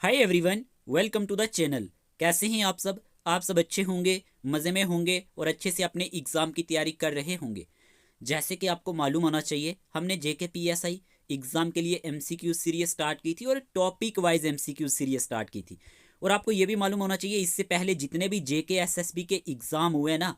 Hi everyone, welcome to the channel. कैसे हैं आप सब अच्छे होंगे, मज़े में होंगे और अच्छे से अपने एग्ज़ाम की तैयारी कर रहे होंगे। जैसे कि आपको मालूम होना चाहिए, हमने JKPSI एग्ज़ाम के M C Q series start की थी और topic wise MCQ series start की थी। और आपको ये भी मालूम होना चाहिए, इससे पहले जितने भी JKSSB के एग्ज़ाम हुए ना,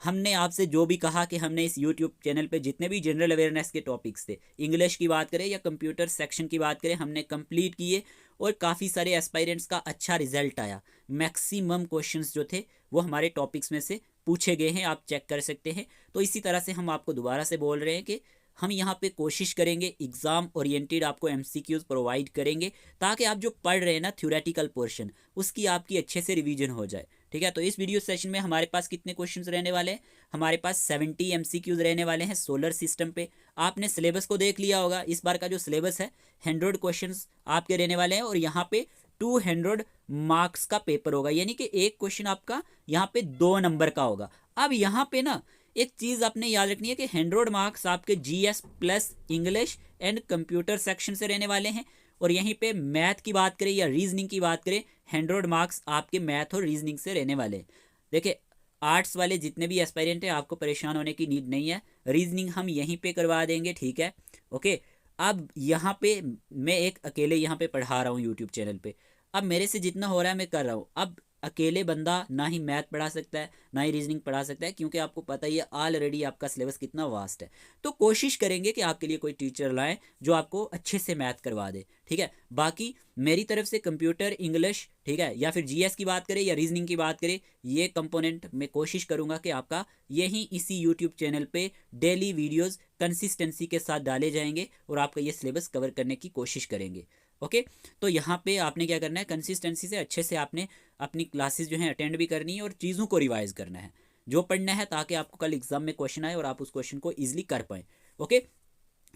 हमने आपसे जो भी कहा कि हमने इस यूट्यूब चैनल पे जितने भी जनरल अवेयरनेस के टॉपिक्स थे, इंग्लिश की बात करें या कंप्यूटर सेक्शन की बात करें, हमने कंप्लीट किए और काफ़ी सारे एस्पायरेंट्स का अच्छा रिजल्ट आया। मैक्सिमम क्वेश्चंस जो थे वो हमारे टॉपिक्स में से पूछे गए हैं, आप चेक कर सकते हैं। तो इसी तरह से हम आपको दोबारा से बोल रहे हैं कि हम यहाँ पे कोशिश करेंगे, एग्ज़ाम ओरिएंटेड आपको MCQs प्रोवाइड करेंगे ताकि आप जो पढ़ रहे हैं ना थ्योरेटिकल पोर्शन, उसकी आपकी अच्छे से रिवीजन हो जाए। ठीक है, तो इस वीडियो सेशन में हमारे पास कितने क्वेश्चंस रहने वाले हैं? हमारे पास 70 MCQs रहने वाले हैं सोलर सिस्टम पे। आपने सिलेबस को देख लिया होगा, इस बार का जो सिलेबस है 100 क्वेश्चंस आपके रहने वाले हैं और यहाँ पे 200 मार्क्स का पेपर होगा, यानी कि एक क्वेश्चन आपका यहाँ पे 2 नंबर का होगा। अब यहाँ पे ना एक चीज़ आपने याद रखनी है कि 100 मार्क्स आपके GS plus English and computer section से रहने वाले हैं और यहीं पे मैथ की बात करें या रीजनिंग की बात करें, 100 मार्क्स आपके मैथ और रीजनिंग से रहने वाले हैं। देखिए, आर्ट्स वाले जितने भी एस्पायरेंट हैं, आपको परेशान होने की नीड नहीं है, रीजनिंग हम यहीं पे करवा देंगे। ठीक है, ओके। अब यहाँ पे मैं एक अकेले यहाँ पे पढ़ा रहा हूँ यूट्यूब चैनल पे। अब मेरे से जितना हो रहा है मैं कर रहा हूँ। अब अकेले बंदा ना ही मैथ पढ़ा सकता है ना ही रीजनिंग पढ़ा सकता है, क्योंकि आपको पता ही है ऑलरेडी आपका सिलेबस कितना वास्ट है। तो कोशिश करेंगे कि आपके लिए कोई टीचर लाएं जो आपको अच्छे से मैथ करवा दे। ठीक है, बाकी मेरी तरफ से कंप्यूटर, इंग्लिश, ठीक है, या फिर GS की बात करें या रीजनिंग की बात करें, ये कंपोनेंट मैं कोशिश करूंगा कि आपका यही इसी यूट्यूब चैनल पे डेली वीडियोस कंसिस्टेंसी के साथ डाले जाएंगे और आपका ये सिलेबस कवर करने की कोशिश करेंगे। ओके, तो यहाँ पे आपने क्या करना है, कंसिस्टेंसी से अच्छे से आपने अपनी क्लासेस जो हैं अटेंड भी करनी है और चीज़ों को रिवाइज करना है, जो पढ़ना है, ताकि आपको कल एग्जाम में क्वेश्चन आए और आप उस क्वेश्चन को ईजिली कर पाएँ। ओके,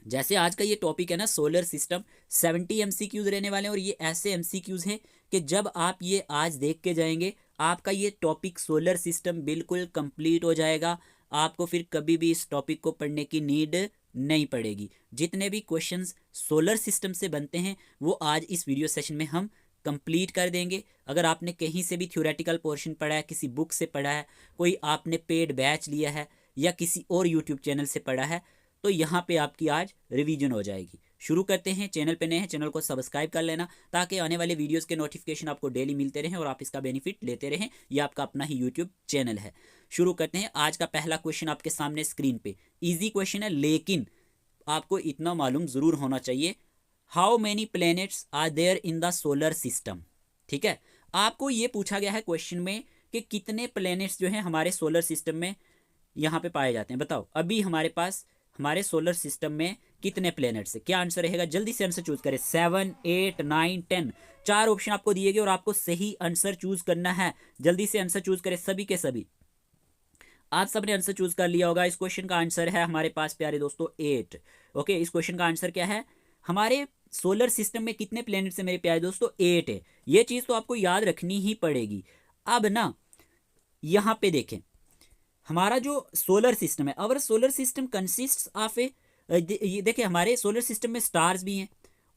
जैसे आज का ये टॉपिक है ना सोलर सिस्टम, 70 MCQs रहने वाले हैं और ये ऐसे MCQs हैं कि जब आप ये आज देख के जाएंगे, आपका ये टॉपिक सोलर सिस्टम बिल्कुल कंप्लीट हो जाएगा। आपको फिर कभी भी इस टॉपिक को पढ़ने की नीड नहीं पड़ेगी। जितने भी क्वेश्चंस सोलर सिस्टम से बनते हैं वो आज इस वीडियो सेशन में हम कंप्लीट कर देंगे। अगर आपने कहीं से भी थ्योरेटिकल पोर्शन पढ़ा है, किसी बुक से पढ़ा है, कोई आपने पेड बैच लिया है या किसी और यूट्यूब चैनल से पढ़ा है, तो यहाँ पे आपकी आज रिवीजन हो जाएगी। शुरू करते हैं। चैनल पे नए हैं, चैनल को सब्सक्राइब कर लेना ताकि आने वाले वीडियोस के नोटिफिकेशन आपको डेली मिलते रहें और आप इसका बेनिफिट लेते रहें। ये आपका अपना ही यूट्यूब चैनल है। शुरू करते हैं। आज का पहला क्वेश्चन आपके सामने स्क्रीन पे, इजी क्वेश्चन है, लेकिन आपको इतना मालूम जरूर होना चाहिए, how many planets are there in the solar system. ठीक है, आपको ये पूछा गया है क्वेश्चन में कि कितने प्लैनेट्स जो हैं हमारे सोलर सिस्टम में यहाँ पे पाए जाते हैं। बताओ, अभी हमारे पास हमारे सोलर सिस्टम में कितने प्लैनेट्स है? क्या आंसर रहेगा? जल्दी से आंसर चूज करें। 7, 8, 9, 10, 4 ऑप्शन आपको दिए गए और आपको सही आंसर चूज करना है। जल्दी से आंसर चूज करें सभी के सभी। आप सबने आंसर चूज कर लिया होगा। इस क्वेश्चन का आंसर है हमारे पास प्यारे दोस्तों 8। ओके, इस क्वेश्चन का आंसर क्या है? हमारे सोलर सिस्टम में कितने प्लैनेट्स है मेरे प्यारे दोस्तों? 8 है। ये चीज तो आपको याद रखनी ही पड़ेगी। अब ना यहाँ पे देखें, हमारा जो सोलर सिस्टम है, our solar system consist of a, ये देखिए हमारे सोलर सिस्टम में स्टार्स भी हैं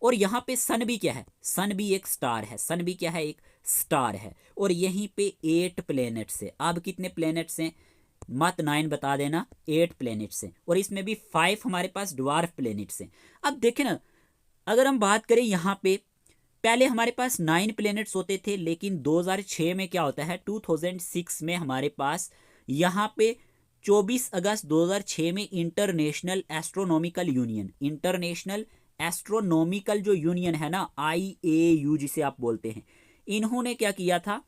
और यहाँ पे सन भी क्या है? सन भी एक स्टार है। सन भी क्या है? एक स्टार है। और यहीं पे 8 प्लैनेट्स है। अब कितने प्लैनेट्स हैं? मत 9 बता देना, 8 प्लैनेट्स हैं और इसमें भी 5 हमारे पास ड्वार्फ प्लैनेट्स हैं। अब देखें ना, अगर हम बात करें यहाँ पे, पहले हमारे पास 9 प्लैनेट्स होते थे, लेकिन 2006 में क्या होता है, 2006 में हमारे पास यहाँ पे 24 अगस्त 2006 में international Astronomical union, international astronomical जो यूनियन है ना, IAU जिसे आप बोलते हैं, इन्होंने क्या किया था,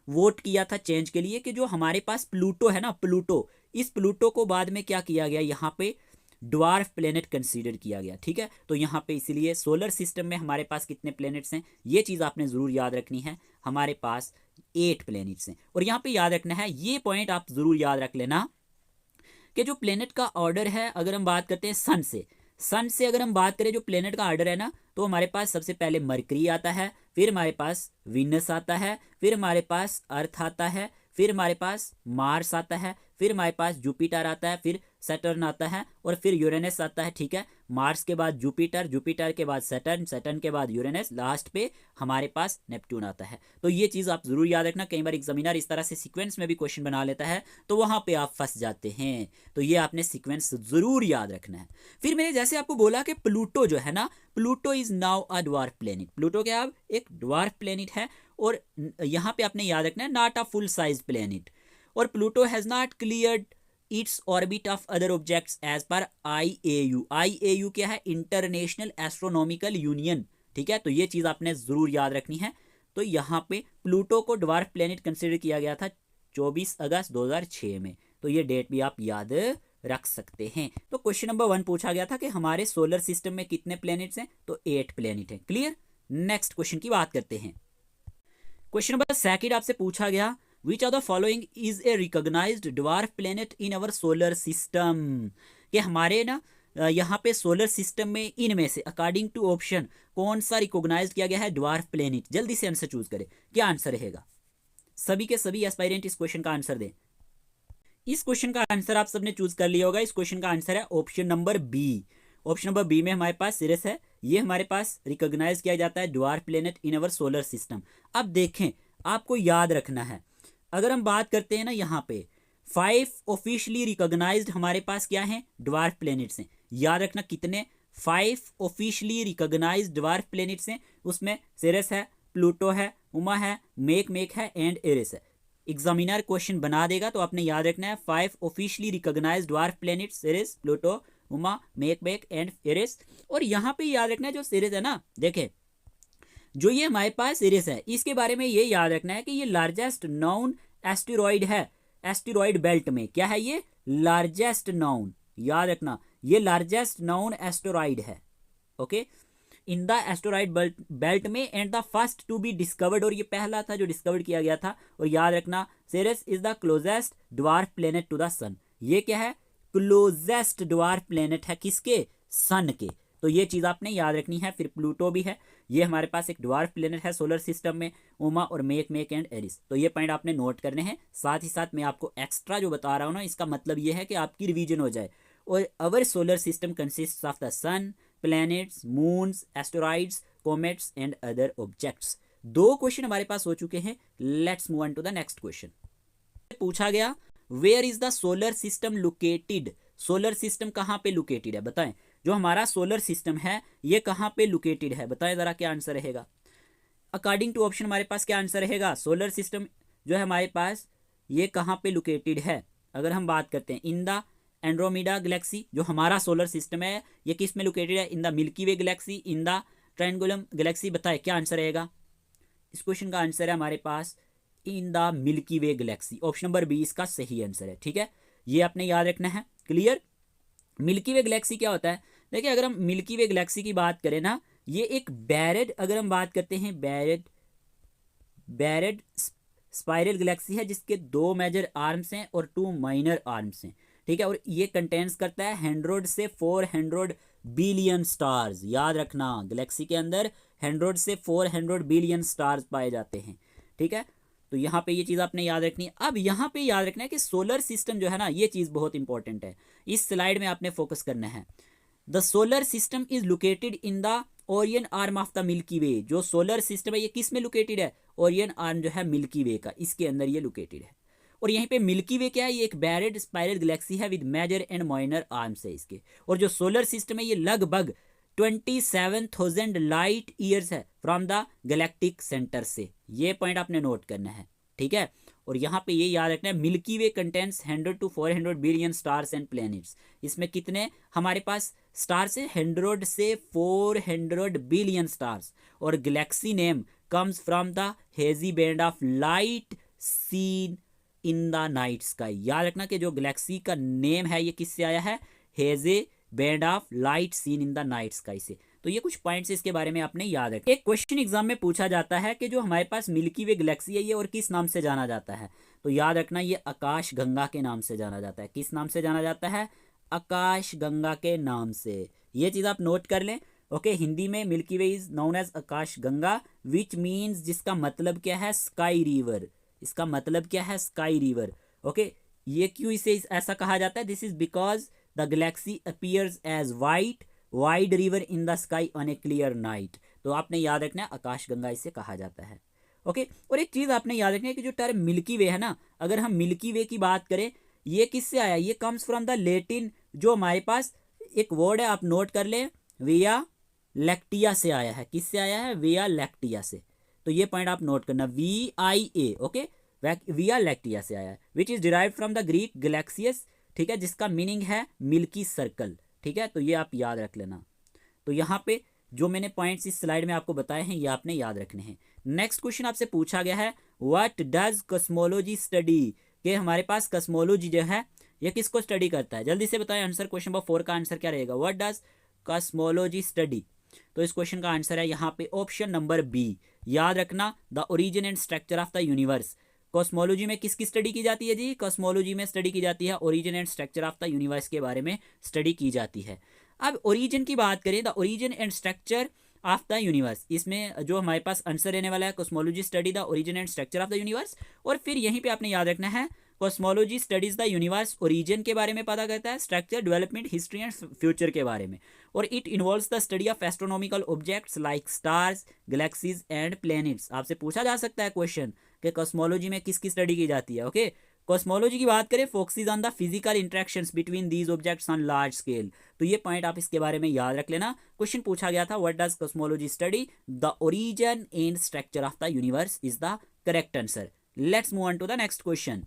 वोट किया था चेंज के लिए कि जो हमारे पास प्लूटो है ना, प्लूटो, इस प्लूटो को बाद में क्या किया गया, यहाँ पे ड्वार्फ प्लेनेट कंसीडर किया गया। ठीक है, तो यहाँ पे इसीलिए सोलर सिस्टम में हमारे पास कितने प्लैनेट्स हैं, ये चीज़ आपने ज़रूर याद रखनी है। हमारे पास 8 प्लैनेट्स हैं और यहाँ पे याद रखना है, ये पॉइंट आप ज़रूर याद रख लेना कि जो प्लेनेट का ऑर्डर है, अगर हम बात करते हैं सन से अगर हम बात करें जो प्लेनेट का ऑर्डर है ना, तो हमारे पास सबसे पहले मरकरी आता है, फिर हमारे पास वीनस आता है, फिर हमारे पास अर्थ आता है, फिर हमारे पास मार्स आता है, फिर हमारे पास जुपिटर आता है, फिर सैटर्न आता है और फिर यूरेनस आता है। ठीक है, मार्स के बाद जुपिटर, जुपिटर के बाद सैटर्न, सैटर्न के बाद यूरेनस, लास्ट पे हमारे पास नेपट्टून आता है। तो ये चीज़ आप जरूर याद रखना, कई बार एग्जामिनर इस तरह से सीक्वेंस में भी क्वेश्चन बना लेता है तो वहाँ पे आप फंस जाते हैं। तो ये आपने सीक्वेंस जरूर याद रखना है। फिर मैंने जैसे आपको बोला कि प्लूटो जो है ना, Pluto is now a dwarf planet. Pluto क्या अब एक ड्वार्फ प्लेनेट है और यहाँ पे आपने याद रखना है not a full size planet. और Pluto has not cleared its orbit of other objects as per IAU। IAU क्या है? International Astronomical Union. ठीक है, तो ये चीज आपने जरूर याद रखनी है। तो यहाँ पे प्लूटो को ड्वार्फ प्लेनेट कंसिडर किया गया था 24 अगस्त 2006 में। तो ये डेट भी आप याद रख सकते हैं। तो क्वेश्चन नंबर 1 पूछा गया था कि हमारे सोलर सिस्टम में कितने प्लेनेट्स हैं? तो 8 प्लेनेट हैं। क्लियर? नेक्स्ट क्वेश्चन की बात करते हैं। क्वेश्चन नंबर 2 आपसे पूछा गया which of the following is a recognised dwarf planet in our solar system. कि हमारे ना यहाँ पे सोलर सिस्टम में इनमें से अकॉर्डिंग टू ऑप्शन कौन सा रिकॉग्नाइज्ड किया गया है ड्वार्फ प्लेनेट? जल्दी से आंसर चूज करें। क्या आंसर रहेगा? सभी के सभी एस्पायरेंट इस क्वेश्चन का आंसर दें। इस क्वेश्चन का आंसर आप सबने चूज कर लिया होगा। इस क्वेश्चन का आंसर है option number B. Option number B में हमारे पास सिरस है, ये हमारे पास रिकॉग्नाइज किया जाता है dwarf planet in our solar system. अब देखें, आपको याद रखना है, अगर हम बात करते हैं ना यहाँ पे 5 ऑफिशियली रिकॉग्नाइज्ड हमारे पास क्या है? ड्वार्फ प्लेनेट्स हैं। याद रखना कितने? 5 ऑफिशियली रिकॉग्नाइज्ड ड्वार्फ प्लेनेट्स हैं। उसमें सिरस है, प्लूटो है, उमा है, मेक है एंड एरिस है। एग्जामिनर क्वेश्चन बना देगा तो आपने याद रखना है 5 officially recognised dwarf planets Ceres, Pluto, Haumea, Makemake and Eris. और यहाँ पे याद रखना है जो सिरिस है ना, देखे जो ये हमारे पास सिरिस है इसके बारे में ये याद रखना है कि ये लार्जेस्ट नाउन एस्टेरॉइड है। एस्टेरॉइड बेल्ट में क्या है? ये लार्जेस्ट नाउन, याद रखना ये लार्जेस्ट नाउन एस्टेरॉइड है। Okay, in the asteroid belt में and the first to be discovered, और ये पहला था जो डिस्कवर्ड किया गया था। और याद रखना Ceres is the closest dwarf planet to the sun. ये क्या है? क्लोजेस्ट ड्वार्फ प्लेनेट है किसके? सन के। तो ये चीज आपने याद रखनी है। फिर प्लूटो भी है, ये हमारे पास एक ड्वार्फ प्लेनेट है सोलर सिस्टम में, उमा और मेक एंड एरिस। तो ये पॉइंट आपने नोट करने हैं। साथ ही साथ मैं आपको एक्स्ट्रा जो बता रहा हूँ ना, इसका मतलब ये है कि आपकी रिवीजन हो जाए। और our solar system consist of the sun, planets, moons, asteroids, comets and other objects. 2 question हमारे पास हो चुके हैं। Let's move on to the next question. पूछा गया where is the solar system located. Solar system कहाँ पे लोकेटेड है? बताएं, जो हमारा सोलर सिस्टम है ये कहाँ पे लोकेटेड है? बताएं जरा क्या आंसर रहेगा। अकॉर्डिंग टू ऑप्शन हमारे पास क्या आंसर रहेगा? सोलर सिस्टम जो है हमारे पास ये कहाँ पे लोकेटेड है? अगर हम बात करते हैं इन द एंड्रोमेडा गैलेक्सी, जो हमारा सोलर सिस्टम है ये किस में लोकेटेड है? In the Milky Way galaxy, in the Triangulum galaxy. बताए क्या आंसर रहेगा? इस क्वेश्चन का आंसर है हमारे पास in the Milky Way galaxy. Option number B इसका सही आंसर है। ठीक है, ये आपने याद रखना है। क्लियर? मिल्की वे गैलेक्सी क्या होता है? देखिए, अगर हम मिल्की वे गैलेक्सी की बात करें ना, ये एक बैरेड, अगर हम बात करते हैं बैरेड स्पाइरल गैलेक्सी है जिसके 2 मेजर आर्म्स हैं और 2 माइनर आर्म्स हैं। ठीक है, और ये कंटेंस करता है 100 से 400 बिलियन स्टार्स। याद रखना गैलेक्सी के अंदर 100 से 400 बिलियन स्टार्स पाए जाते हैं। ठीक है, तो यहाँ पे ये चीज़ आपने याद रखनी है। अब यहाँ पे याद रखना है कि सोलर सिस्टम जो है ना, ये चीज़ बहुत इंपॉर्टेंट है। इस स्लाइड में आपने फोकस करना है। The solar system is located in the Orion arm of the Milky Way. जो सोलर सिस्टम है ये किस में लोकेटेड है? ओरियन आर्म जो है मिल्की वे का, इसके अंदर ये लोकेटेड है। और यहीं पे मिल्की वे क्या है? ये एक बैरेड स्पाइरल गैलेक्सी है with major and minor arms है इसके। और जो सोलर सिस्टम है ये लगभग 27,000 लाइट ईयर्स है फ्रॉम द गैलेक्टिक सेंटर से। ये पॉइंट आपने नोट करना है। ठीक है, और यहाँ पे ये याद रखना है milky way contents 100 to 400 billion stars and planets. इसमें कितने हमारे पास स्टार्स है? 100 से 400 बिलियन स्टार्स। और Galaxy name comes from the hazy band of light seen in the night sky. याद रखना कि जो गैलेक्सी का नेम है ये किससे आया है? हेजे band of light seen in the night sky से। तो ये कुछ पॉइंट्स इसके बारे में आपने याद रखें। एक क्वेश्चन एग्जाम में पूछा जाता है कि जो हमारे पास मिल्की वे गैलेक्सी है ये और किस नाम से जाना जाता है? तो याद रखना ये आकाश गंगा के नाम से जाना जाता है। किस नाम से जाना जाता है? आकाश गंगा के नाम से। ये चीज़ आप नोट कर लें। ओके, हिंदी में Milky Way is known as Akash Ganga which means, जिसका मतलब क्या है? Sky river. इसका मतलब क्या है? Sky river. ओके, ये क्यों इसे ऐसा कहा जाता है? This is because the galaxy appears as white wide river in the sky on a clear night. तो आपने याद रखना है आकाशगंगा इसे कहा जाता है। ओके, और एक चीज आपने याद रखनी है कि जो टर्म मिल्की वे है ना, अगर हम मिल्की वे की बात करें, ये किससे आया? ये कम्स फ्रॉम द लेटिन, जो हमारे पास एक वर्ड है आप नोट कर लें, विया लैक्टिया से आया है। किससे आया है? विया लैक्टिया से। तो ये पॉइंट आप नोट करना, VIA, ओके, विया लैक्टिया से आया है, which is derive from the Greek galaxias, ठीक है, जिसका मीनिंग है मिल्की सर्कल, ठीक है, तो ये आप याद रख लेना। तो यहाँ पे जो मैंने पॉइंट्स इस स्लाइड में आपको बताए हैं ये आपने याद रखने हैं। नेक्स्ट क्वेश्चन आपसे पूछा गया है, व्हाट डज कॉस्मोलॉजी स्टडी, कि हमारे पास कॉस्मोलॉजी जो है ये किसको स्टडी करता है? जल्दी से बताएं आंसर। क्वेश्चन नंबर 4 का आंसर क्या रहेगा? What does cosmology study? तो इस क्वेश्चन का आंसर है यहाँ पे ऑप्शन नंबर बी। याद रखना, the origin and structure of the universe. Cosmology में किसकी स्टडी की जाती है जी? कॉस्मोलॉजी में स्टडी की जाती है origin and structure of the universe के बारे में स्टडी की जाती है। अब ओरिजिन की बात करें, the origin and structure of the universe, इसमें जो हमारे पास आंसर रहने वाला है cosmology study the origin and structure of the universe. और फिर यहीं पे आपने याद रखना है cosmology studies the universe, origin के बारे में पता करता है, structure, development, history and future के बारे में, और it involves the study of astronomical objects like stars, galaxies and planets. आपसे पूछा जा सकता है क्वेश्चन कि कॉस्मोलॉजी में किसकी स्टडी की जाती है? ओके, कॉस्मोलॉजी की बात करें, focuses on the physical interactions between these objects on large scale. तो ये पॉइंट आप इसके बारे में याद रख लेना। क्वेश्चन पूछा गया था, what does cosmology study? The origin and structure of the universe is the correct answer. Let's move on to the next question.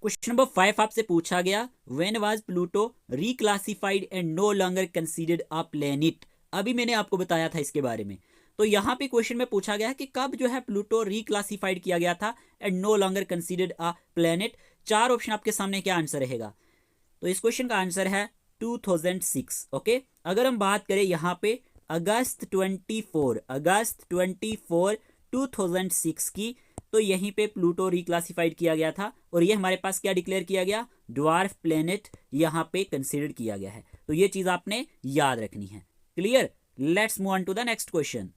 Question number 5 आपसे पूछा गया, when was Pluto reclassified and no longer considered a planet? अभी मैंने आपको बताया था इसके बारे में। तो यहाँ पे क्वेश्चन में पूछा गया है कि कब जो है प्लूटो रिक्लासिफाइड किया गया था and no longer considered a planet. 4 option आपके सामने, क्या आंसर रहेगा? तो इस क्वेश्चन का आंसर है 2006। ओके, अगर हम बात करें यहाँ पे अगस्त 24 2006 की, तो यहीं पे प्लूटो रिक्लासिफाइड किया गया था और ये हमारे पास क्या डिक्लेयर किया गया? ड्वार्फ प्लेनेट यहाँ पे कंसीडर किया गया है। तो ये चीज आपने याद रखनी है। Clear? Let's move on to the next question.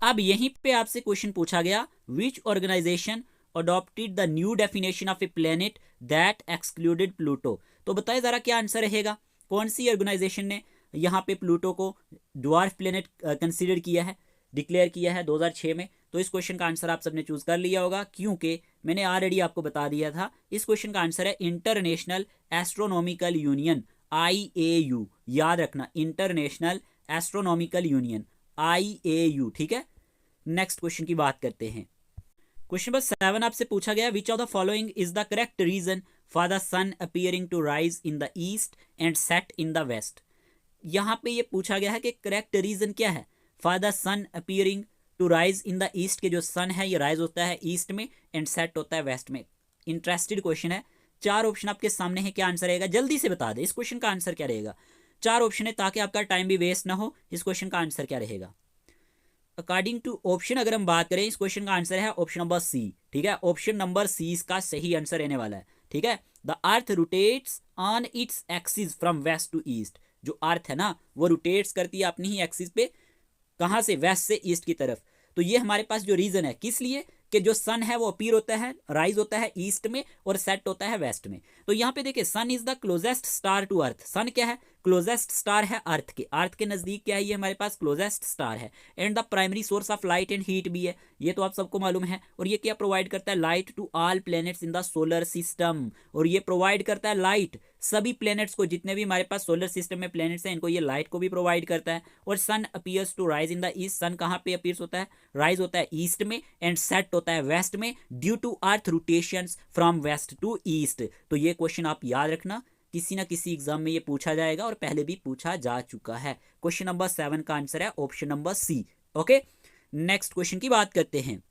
अब यहीं पे आपसे क्वेश्चन पूछा गया, which organisation adopted the new definition of a planet that excluded Pluto? तो बताए जरा क्या आंसर रहेगा? कौन सी ऑर्गेनाइजेशन ने यहाँ पे प्लूटो को ड्वार्फ प्लेनेट कंसीडर किया है, डिक्लेयर किया है 2006 में? तो इस क्वेश्चन का आंसर आप सबने चूज कर लिया होगा, क्योंकि मैंने ऑलरेडी आपको बता दिया था। इस क्वेश्चन का आंसर है इंटरनेशनल एस्ट्रोनॉमिकल यूनियन, IAU। याद रखना, इंटरनेशनल एस्ट्रोनॉमिकल यूनियन, IAU, ठीक है। नेक्स्ट क्वेश्चन की बात करते हैं। क्वेश्चन नंबर 7 आपसे पूछा गया, which of the following is the correct reason for the sun appearing to rise in the east and set in the west? यहाँ पे ये पूछा गया है कि करेक्ट रीजन क्या है for the sun appearing to rise in the east, के जो सन है ये राइज होता है ईस्ट में एंड सेट होता है वेस्ट में। इंटरेस्टेड क्वेश्चन है। 4 ऑप्शन आपके सामने है, क्या आंसर रहेगा? जल्दी से बता दे इस क्वेश्चन का आंसर क्या रहेगा। 4 ऑप्शन है ताकि आपका टाइम भी वेस्ट ना हो। इस क्वेश्चन का आंसर क्या रहेगा? अकॉर्डिंग टू ऑप्शन अगर हम बात करें, इस क्वेश्चन का आंसर है ऑप्शन नंबर सी, ठीक है। ऑप्शन नंबर सी इसका सही आंसर रहने वाला है, ठीक है। The earth rotates on its axis from west to east. जो अर्थ है ना वो रोटेट्स करती है अपनी ही एक्सिस पे, कहां से? वेस्ट से ईस्ट की तरफ। तो ये हमारे पास जो रीजन है, किस लिए? कि जो सन है वो अपीयर होता है, राइज होता है ईस्ट में और सेट होता है वेस्ट में। तो यहाँ पे देखिए, sun is the closest star to earth. Sun क्या है? क्लोजेस्ट स्टार है अर्थ के। अर्थ के नजदीक क्या है? ये हमारे पास क्लोजेस्ट स्टार है। And the primary source of light and heat भी है, ये तो आप सबको मालूम है। और ये क्या प्रोवाइड करता है? Light to all planets in the solar system. और ये प्रोवाइड करता है लाइट सभी प्लैनेट्स को, जितने भी हमारे पास सोलर सिस्टम में प्लैनेट्स हैं इनको ये लाइट को भी प्रोवाइड करता है। और sun appears to rise in the east. Sun कहाँ पे अपीयर्स होता है? राइज होता है ईस्ट में एंड सेट होता है वेस्ट में, due to earth rotations from west to east. तो ये क्वेश्चन आप याद रखना, किसी ना किसी एग्जाम में ये पूछा जाएगा और पहले भी पूछा जा चुका है। क्वेश्चन नंबर 7 का आंसर है option number C. Okay, next question की बात करते हैं।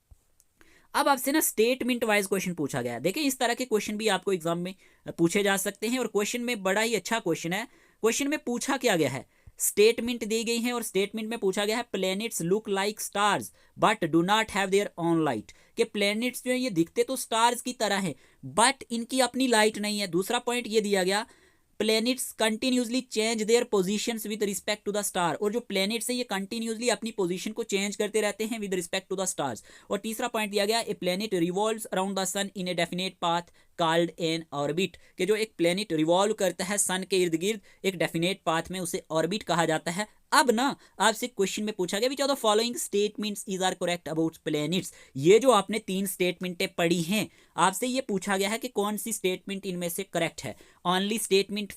अब आपसे ना स्टेटमेंट वाइज क्वेश्चन पूछा गया। देखिए, इस तरह के क्वेश्चन भी आपको एग्जाम में पूछे जा सकते हैं और क्वेश्चन में बड़ा ही अच्छा क्वेश्चन है। क्वेश्चन में पूछा क्या गया है? स्टेटमेंट दी गई है और स्टेटमेंट में पूछा गया है, planets look like stars but do not have their own light. कि प्लैनेट्स जो है ये दिखते तो स्टार्स की तरह हैं बट इनकी अपनी लाइट नहीं है। दूसरा पॉइंट ये दिया गया, planets continuously change their positions with respect to the star. और जो प्लैनेट्स है ये कंटिन्यूसली अपनी पोजीशन को चेंज करते रहते हैं with respect to the stars. और तीसरा पॉइंट दिया गया, a planet revolves around the sun in a definite path called an orbit, कि जो एक प्लेनेट रिवॉल्व करता है सन के इर्द गिर्द एक डेफिनेट पाथ में, उसे ऑर्बिट कहा जाता है। अब ना आपसे क्वेश्चन में पूछा गया which of the following statements is are correct about planets. ये जो आपने 3 स्टेटमेंटें पढ़ी हैं, आपसे ये पूछा गया है कि कौन सी स्टेटमेंट इनमें से करेक्ट है। Only statement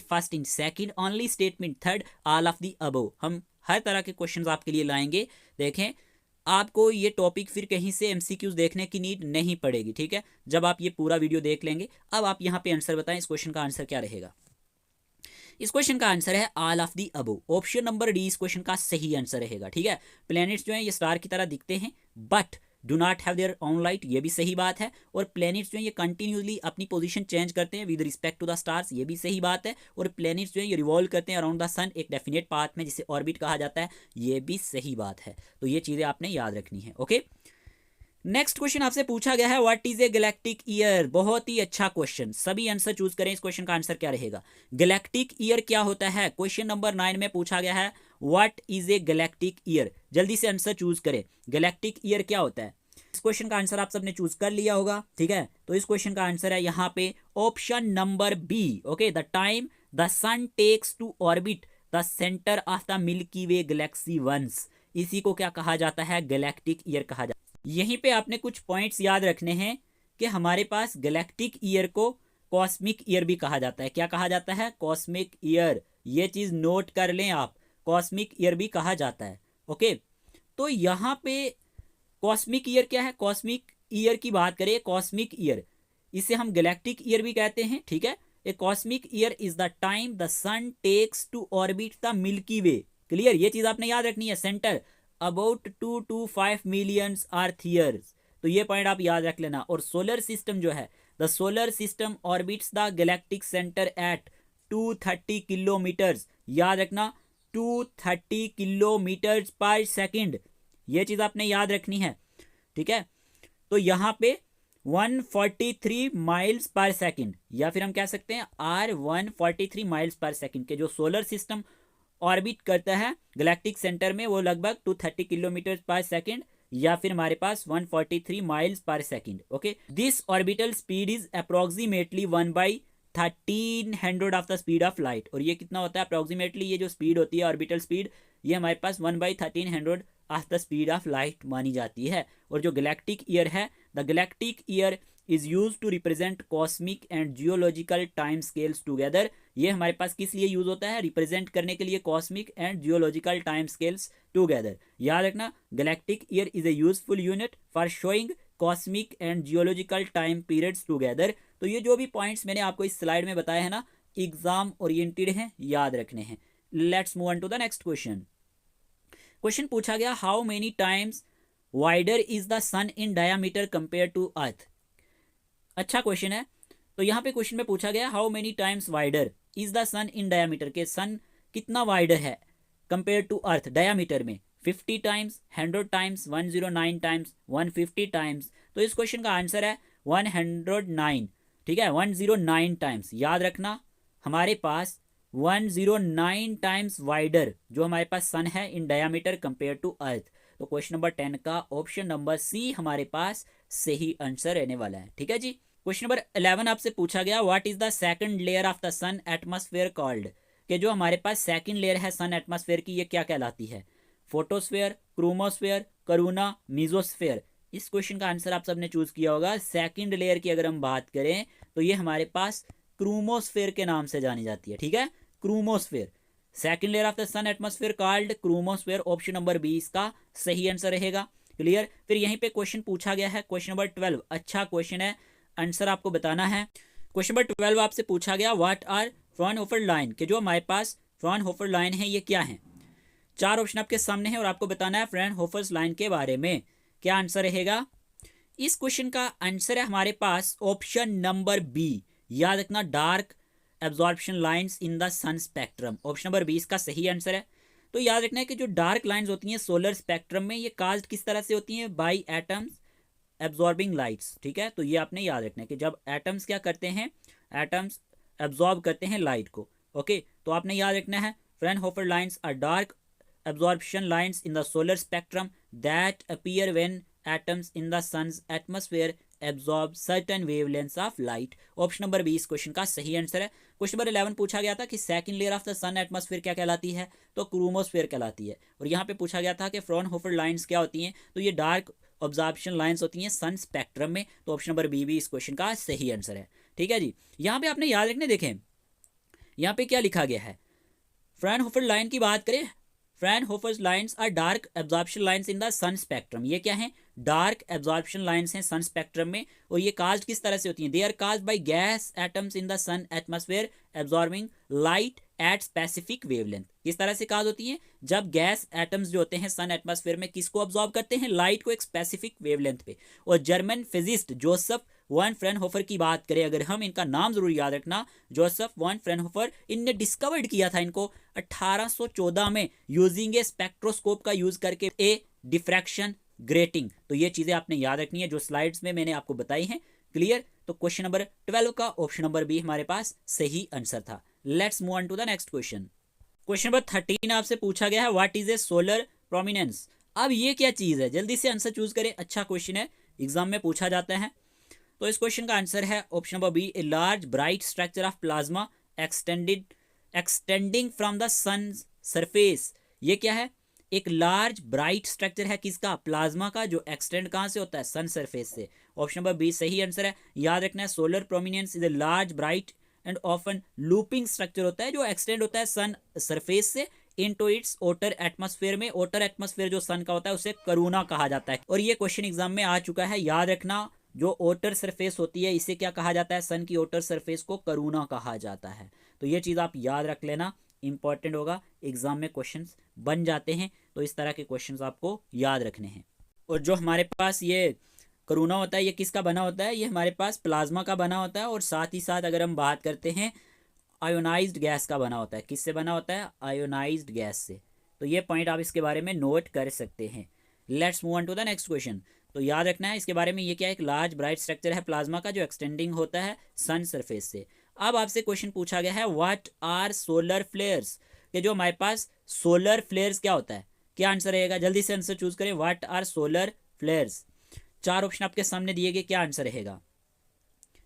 first in second, only statement third, all of the above. हम हर तरह के क्वेश्चंस आपके लिए लाएंगे। देखें, आपको ये टॉपिक फिर कहीं से एमसीक्यूज देखने की नीड नहीं पड़ेगी, ठीक है, जब आप ये पूरा वीडियो देख लेंगे। अब आप यहाँ पे आंसर बताएं, इस क्वेश्चन का आंसर क्या रहेगा। इस क्वेश्चन का आंसर है all of the above. Option number D इस क्वेश्चन का सही आंसर रहेगा, ठीक है। प्लैनेट्स जो हैं ये स्टार की तरह दिखते हैं but do not have their own light, ये भी सही बात है। और प्लैनेट्स जो हैं ये कंटिन्यूसली अपनी पोजीशन चेंज करते हैं with respect to the stars, ये भी सही बात है। और प्लैनेट्स जो हैं ये रिवॉल्व करते हैं अराउंड द सन एक डेफिनेट पाथ में जिसे ऑर्बिट कहा जाता है, ये भी सही बात है। तो ये चीज़ें आपने याद रखनी है, ओके। नेक्स्ट क्वेश्चन आपसे पूछा गया है what is A galactic year. बहुत ही अच्छा क्वेश्चन, सभी आंसर चूज करें। इस क्वेश्चन का आंसर क्या रहेगा, गैलेक्टिक ईयर क्या होता है। क्वेश्चन नंबर 9 में पूछा गया है what is A galactic year. जल्दी से आंसर चूज करें, गैलेक्टिक ईयर क्या होता है। इस क्वेश्चन का आंसर आप सबने चूज कर लिया होगा, ठीक है। तो इस क्वेश्चन का आंसर है यहाँ पे option number B, okay. The time the sun takes to orbit the centre of the Milky Way galaxy once, इसी को क्या कहा जाता है, गैलेक्टिक ईयर कहा जाता है। यहीं पे आपने कुछ पॉइंट्स याद रखने हैं कि हमारे पास गैलेक्टिक ईयर को कॉस्मिक ईयर भी कहा जाता है। क्या कहा जाता है, कॉस्मिक ईयर। ये चीज नोट कर लें आप, कॉस्मिक ईयर भी कहा जाता है, ओके। तो यहाँ पे कॉस्मिक ईयर क्या है, कॉस्मिक ईयर की बात करें, कॉस्मिक ईयर इसे हम गैलेक्टिक ईयर भी कहते हैं, ठीक है। A cosmic year is the time the sun takes to orbit the Milky Way. Clear, ये चीज आपने याद रखनी है। Centre about 2 to 5 million earth years, तो ये पॉइंट आप याद रख लेना। और सोलर सिस्टम जो है, the solar system orbits the galactic centre at 230 kilometres, याद रखना 230 किलोमीटर्स पर सेकंड, ये चीज आपने याद रखनी है, ठीक है। तो यहाँ पे 143 माइल्स पर सेकंड, या फिर हम कह सकते हैं आर 143 माइल्स पर सेकंड के जो सोलर सिस्टम ऑर्बिट करता है गैलेक्टिक सेंटर में, वो लगभग 230 किलोमीटर पर सेकंड, या फिर हमारे पास 143 miles per second, okay. This orbital speed is approximately 1/1300 of the speed of light. और ये कितना होता है अप्रोक्सीमेटली, ये जो स्पीड होती है ऑर्बिटल स्पीड, ये हमारे पास 1/1300 of the speed of light मानी जाती है। और जो गैलेक्टिक ईयर है, the galactic year is use to represent cosmic and geological time scales together. ये हमारे पास किस लिए यूज होता है, रिप्रेजेंट करने के लिए cosmic and geological time scales together. याद रखना, galactic year is a useful unit for showing cosmic and geological time periods together. तो ये जो भी पॉइंट्स मैंने आपको इस स्लाइड में बताया है ना, एग्जाम ओरिएंटेड हैं, याद रखने हैं। Let's move on to the next question. Question पूछा गया how many times wider is the sun in diameter compare to earth. अच्छा क्वेश्चन है। तो यहाँ पे क्वेश्चन में पूछा गया how many times wider is the sun in diameter, के सन कितना वाइडर है कंपेयर टू अर्थ डायामीटर में, 50 टाइम्स, 100 टाइम्स, 109 टाइम्स, 150 टाइम्स। तो इस क्वेश्चन का आंसर है 109, ठीक है, 109 टाइम्स। याद रखना हमारे पास 109 टाइम्स वाइडर जो हमारे पास सन है इन डायामीटर कंपेयर टू अर्थ। तो क्वेश्चन नंबर 10 का ऑप्शन नंबर सी हमारे पास सही आंसर रहने वाला है, ठीक है जी। क्वेश्चन नंबर 11 आपसे पूछा गया what is the second layer of the sun atmosphere called, कि जो हमारे पास सेकंड लेयर है सन एटमॉस्फेयर की, ये क्या कहलाती है, फोटोस्फेयर, क्रोमोस्फेयर, करोना, मीजोस्फेयर। इस क्वेश्चन का आंसर आप सबने चूज किया होगा। सेकंड लेयर की अगर हम बात करें तो ये हमारे पास क्रोमोस्फेयर के नाम से जानी जाती है, ठीक है, chromosphere. Second layer of the sun atmosphere called chromosphere, option number B इसका सही आंसर रहेगा। क्लियर। फिर यहीं पे क्वेश्चन पूछा गया है क्वेश्चन नंबर 12, अच्छा क्वेश्चन है, आंसर आपको बताना है। क्वेश्चन नंबर 12 आपसे पूछा गया व्हाट आर फ्रॉनहोफर लाइन, के जो हमारे पास फ्रॉनहोफर लाइन है ये क्या है। 4 ऑप्शन आपके सामने है और आपको बताना है फ्रॉनहोफर लाइन के बारे में। क्या आंसर रहेगा, इस क्वेश्चन का आंसर है हमारे पास ऑप्शन नंबर बी। याद रखना dark absorption lines in the sun spectrum, option number B इसका सही आंसर है। तो याद रखना है कि जो डार्क लाइंस होती हैं सोलर स्पेक्ट्रम में, ये काज्ड किस तरह से होती हैं, बाय एटम्स एब्जॉर्बिंग लाइट्स, ठीक है। तो ये आपने याद रखना है कि जब एटम्स क्या करते हैं, एटम्स एब्जॉर्ब करते हैं लाइट को, ओके। तो आपने याद रखना है Fraunhofer lines are dark absorption lines in the solar spectrum that appear when atoms in the sun's atmosphere absorb certain wavelengths of light. Option number B इस क्वेश्चन का सही आंसर है। क्वेश्चन नंबर 11 पूछा गया था कि second layer of the sun atmosphere क्या कहलाती है, तो क्रोमोस्फेयर कहलाती है। और यहाँ पे पूछा गया था कि फ्रॉनहोफर लाइंस क्या होती हैं, तो ये डार्क ऑब्जर्वेशन लाइंस होती हैं सन स्पेक्ट्रम में। तो ऑप्शन नंबर बी भी इस क्वेश्चन का सही आंसर है। ठीक है जी, यहाँ पे आपने याद रखने, देखें यहाँ पे क्या लिखा गया है, फ्रॉनहोफर लाइन की बात करें, Fraunhofer lines are dark absorption lines in the sun spectrum. ये क्या है, डार्क एब्जॉर्प्शन लाइंस हैं सन स्पेक्ट्रम में। और ये काज किस तरह से होती हैं, they are cause by gas atoms in the sun atmosphere absorbing light at specific wavelength. किस तरह से काज होती हैं, जब गैस एटम्स जो होते हैं सन एटमॉस्फेयर में किसको ऑब्जॉर्ब करते हैं, लाइट को एक स्पेसिफिक वेवलेंथ पे। और German physicist Joseph von Fraunhofer की बात करें अगर हम, इनका नाम जरूर याद रखना, जोसेफ वॉन फ्रॉनहोफर, इनने डिस्कवर्ड किया था इनको 1814 में यूजिंग ए स्पेक्ट्रोस्कोप का यूज करके ए डिफ्रैक्शन ग्रेटिंग। तो ये चीजें आपने याद रखनी है जो स्लाइड्स में मैंने आपको बताई हैं। क्लियर। तो क्वेश्चन नंबर 12 का ऑप्शन नंबर बी हमारे पास सही आंसर था। Let's move on to the next question. Question number 13 आपसे पूछा गया है what is a solar prominence. अब ये क्या चीज है, जल्दी से आंसर चूज करें, अच्छा क्वेश्चन है, एग्जाम में पूछा जाता है। तो इस क्वेश्चन का आंसर है option number B, a large bright structure of plasma extending from the sun surface. ये क्या है, एक लार्ज ब्राइट स्ट्रक्चर है किसका, प्लाज्मा का, जो एक्सटेंड कहां से होता है, सन सरफेस से। ऑप्शन नंबर बी सही आंसर है। याद रखना है solar prominence is a large bright and often looping structure होता है जो एक्सटेंड होता है सन सरफेस से इनटू इट्स ओटर एटमॉस्फेयर में। ओटर एटमॉस्फेयर जो सन का होता है उसे करूना कहा जाता है। और ये क्वेश्चन एग्जाम में आ चुका है, याद रखना, जो ओटर सरफेस होती है इसे क्या कहा जाता है, सन की ओटर सरफेस को करूना कहा जाता है। तो ये चीज आप याद रख लेना, इंपॉर्टेंट होगा, एग्जाम में क्वेश्चंस बन जाते हैं। तो इस तरह के क्वेश्चंस आपको याद रखने हैं। और जो हमारे पास ये करूना होता है ये किसका बना होता है, ये हमारे पास प्लाज्मा का बना होता है। और साथ ही साथ अगर हम बात करते हैं आयोनाइज्ड गैस का बना होता है। किससे बना होता है, आयोनाइज्ड गैस से। तो ये पॉइंट आप इसके बारे में नोट कर सकते हैं। Let's move on to the next question. तो याद रखना है इसके बारे में, ये क्या एक लार्ज ब्राइट स्ट्रक्चर है प्लाज्मा का जो एक्सटेंडिंग होता है सन सरफेस से। अब आपसे क्वेश्चन पूछा गया है व्हाट आर सोलर फ्लेयर्स, कि जो हमारे पास सोलर फ्लेयर्स क्या होता है, क्या आंसर रहेगा, जल्दी से आंसर चूज करें। What are solar flares, 4 option आपके सामने दिए गए, क्या आंसर रहेगा।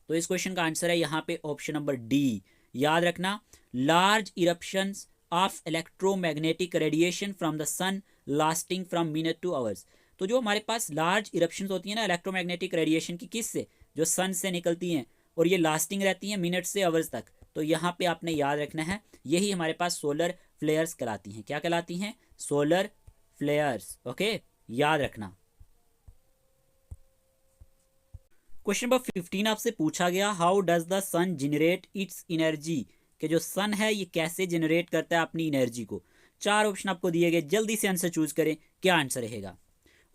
तो इस क्वेश्चन का आंसर है यहाँ पे ऑप्शन नंबर डी। याद रखना, large eruptions of electromagnetic radiation from the sun lasting from minute to hours. तो जो हमारे पास लार्ज इरप्शंस होती है ना इलेक्ट्रोमैग्नेटिक रेडिएशन की, किससे, जो सन से निकलती हैं और ये लास्टिंग रहती हैं मिनट से आवर्स तक। तो यहाँ पे आपने याद रखना है यही हमारे पास सोलर फ्लेयर्स कहलाती हैं। क्या कहलाती हैं, सोलर फ्लेयर्स। ओके, याद रखना। क्वेश्चन नंबर 15 आपसे पूछा गया how does the sun generate its energy, कि जो सन है ये कैसे जनरेट करता है अपनी एनर्जी को। 4 ऑप्शन आपको दिए गए, जल्दी से आंसर चूज करें, क्या आंसर रहेगा।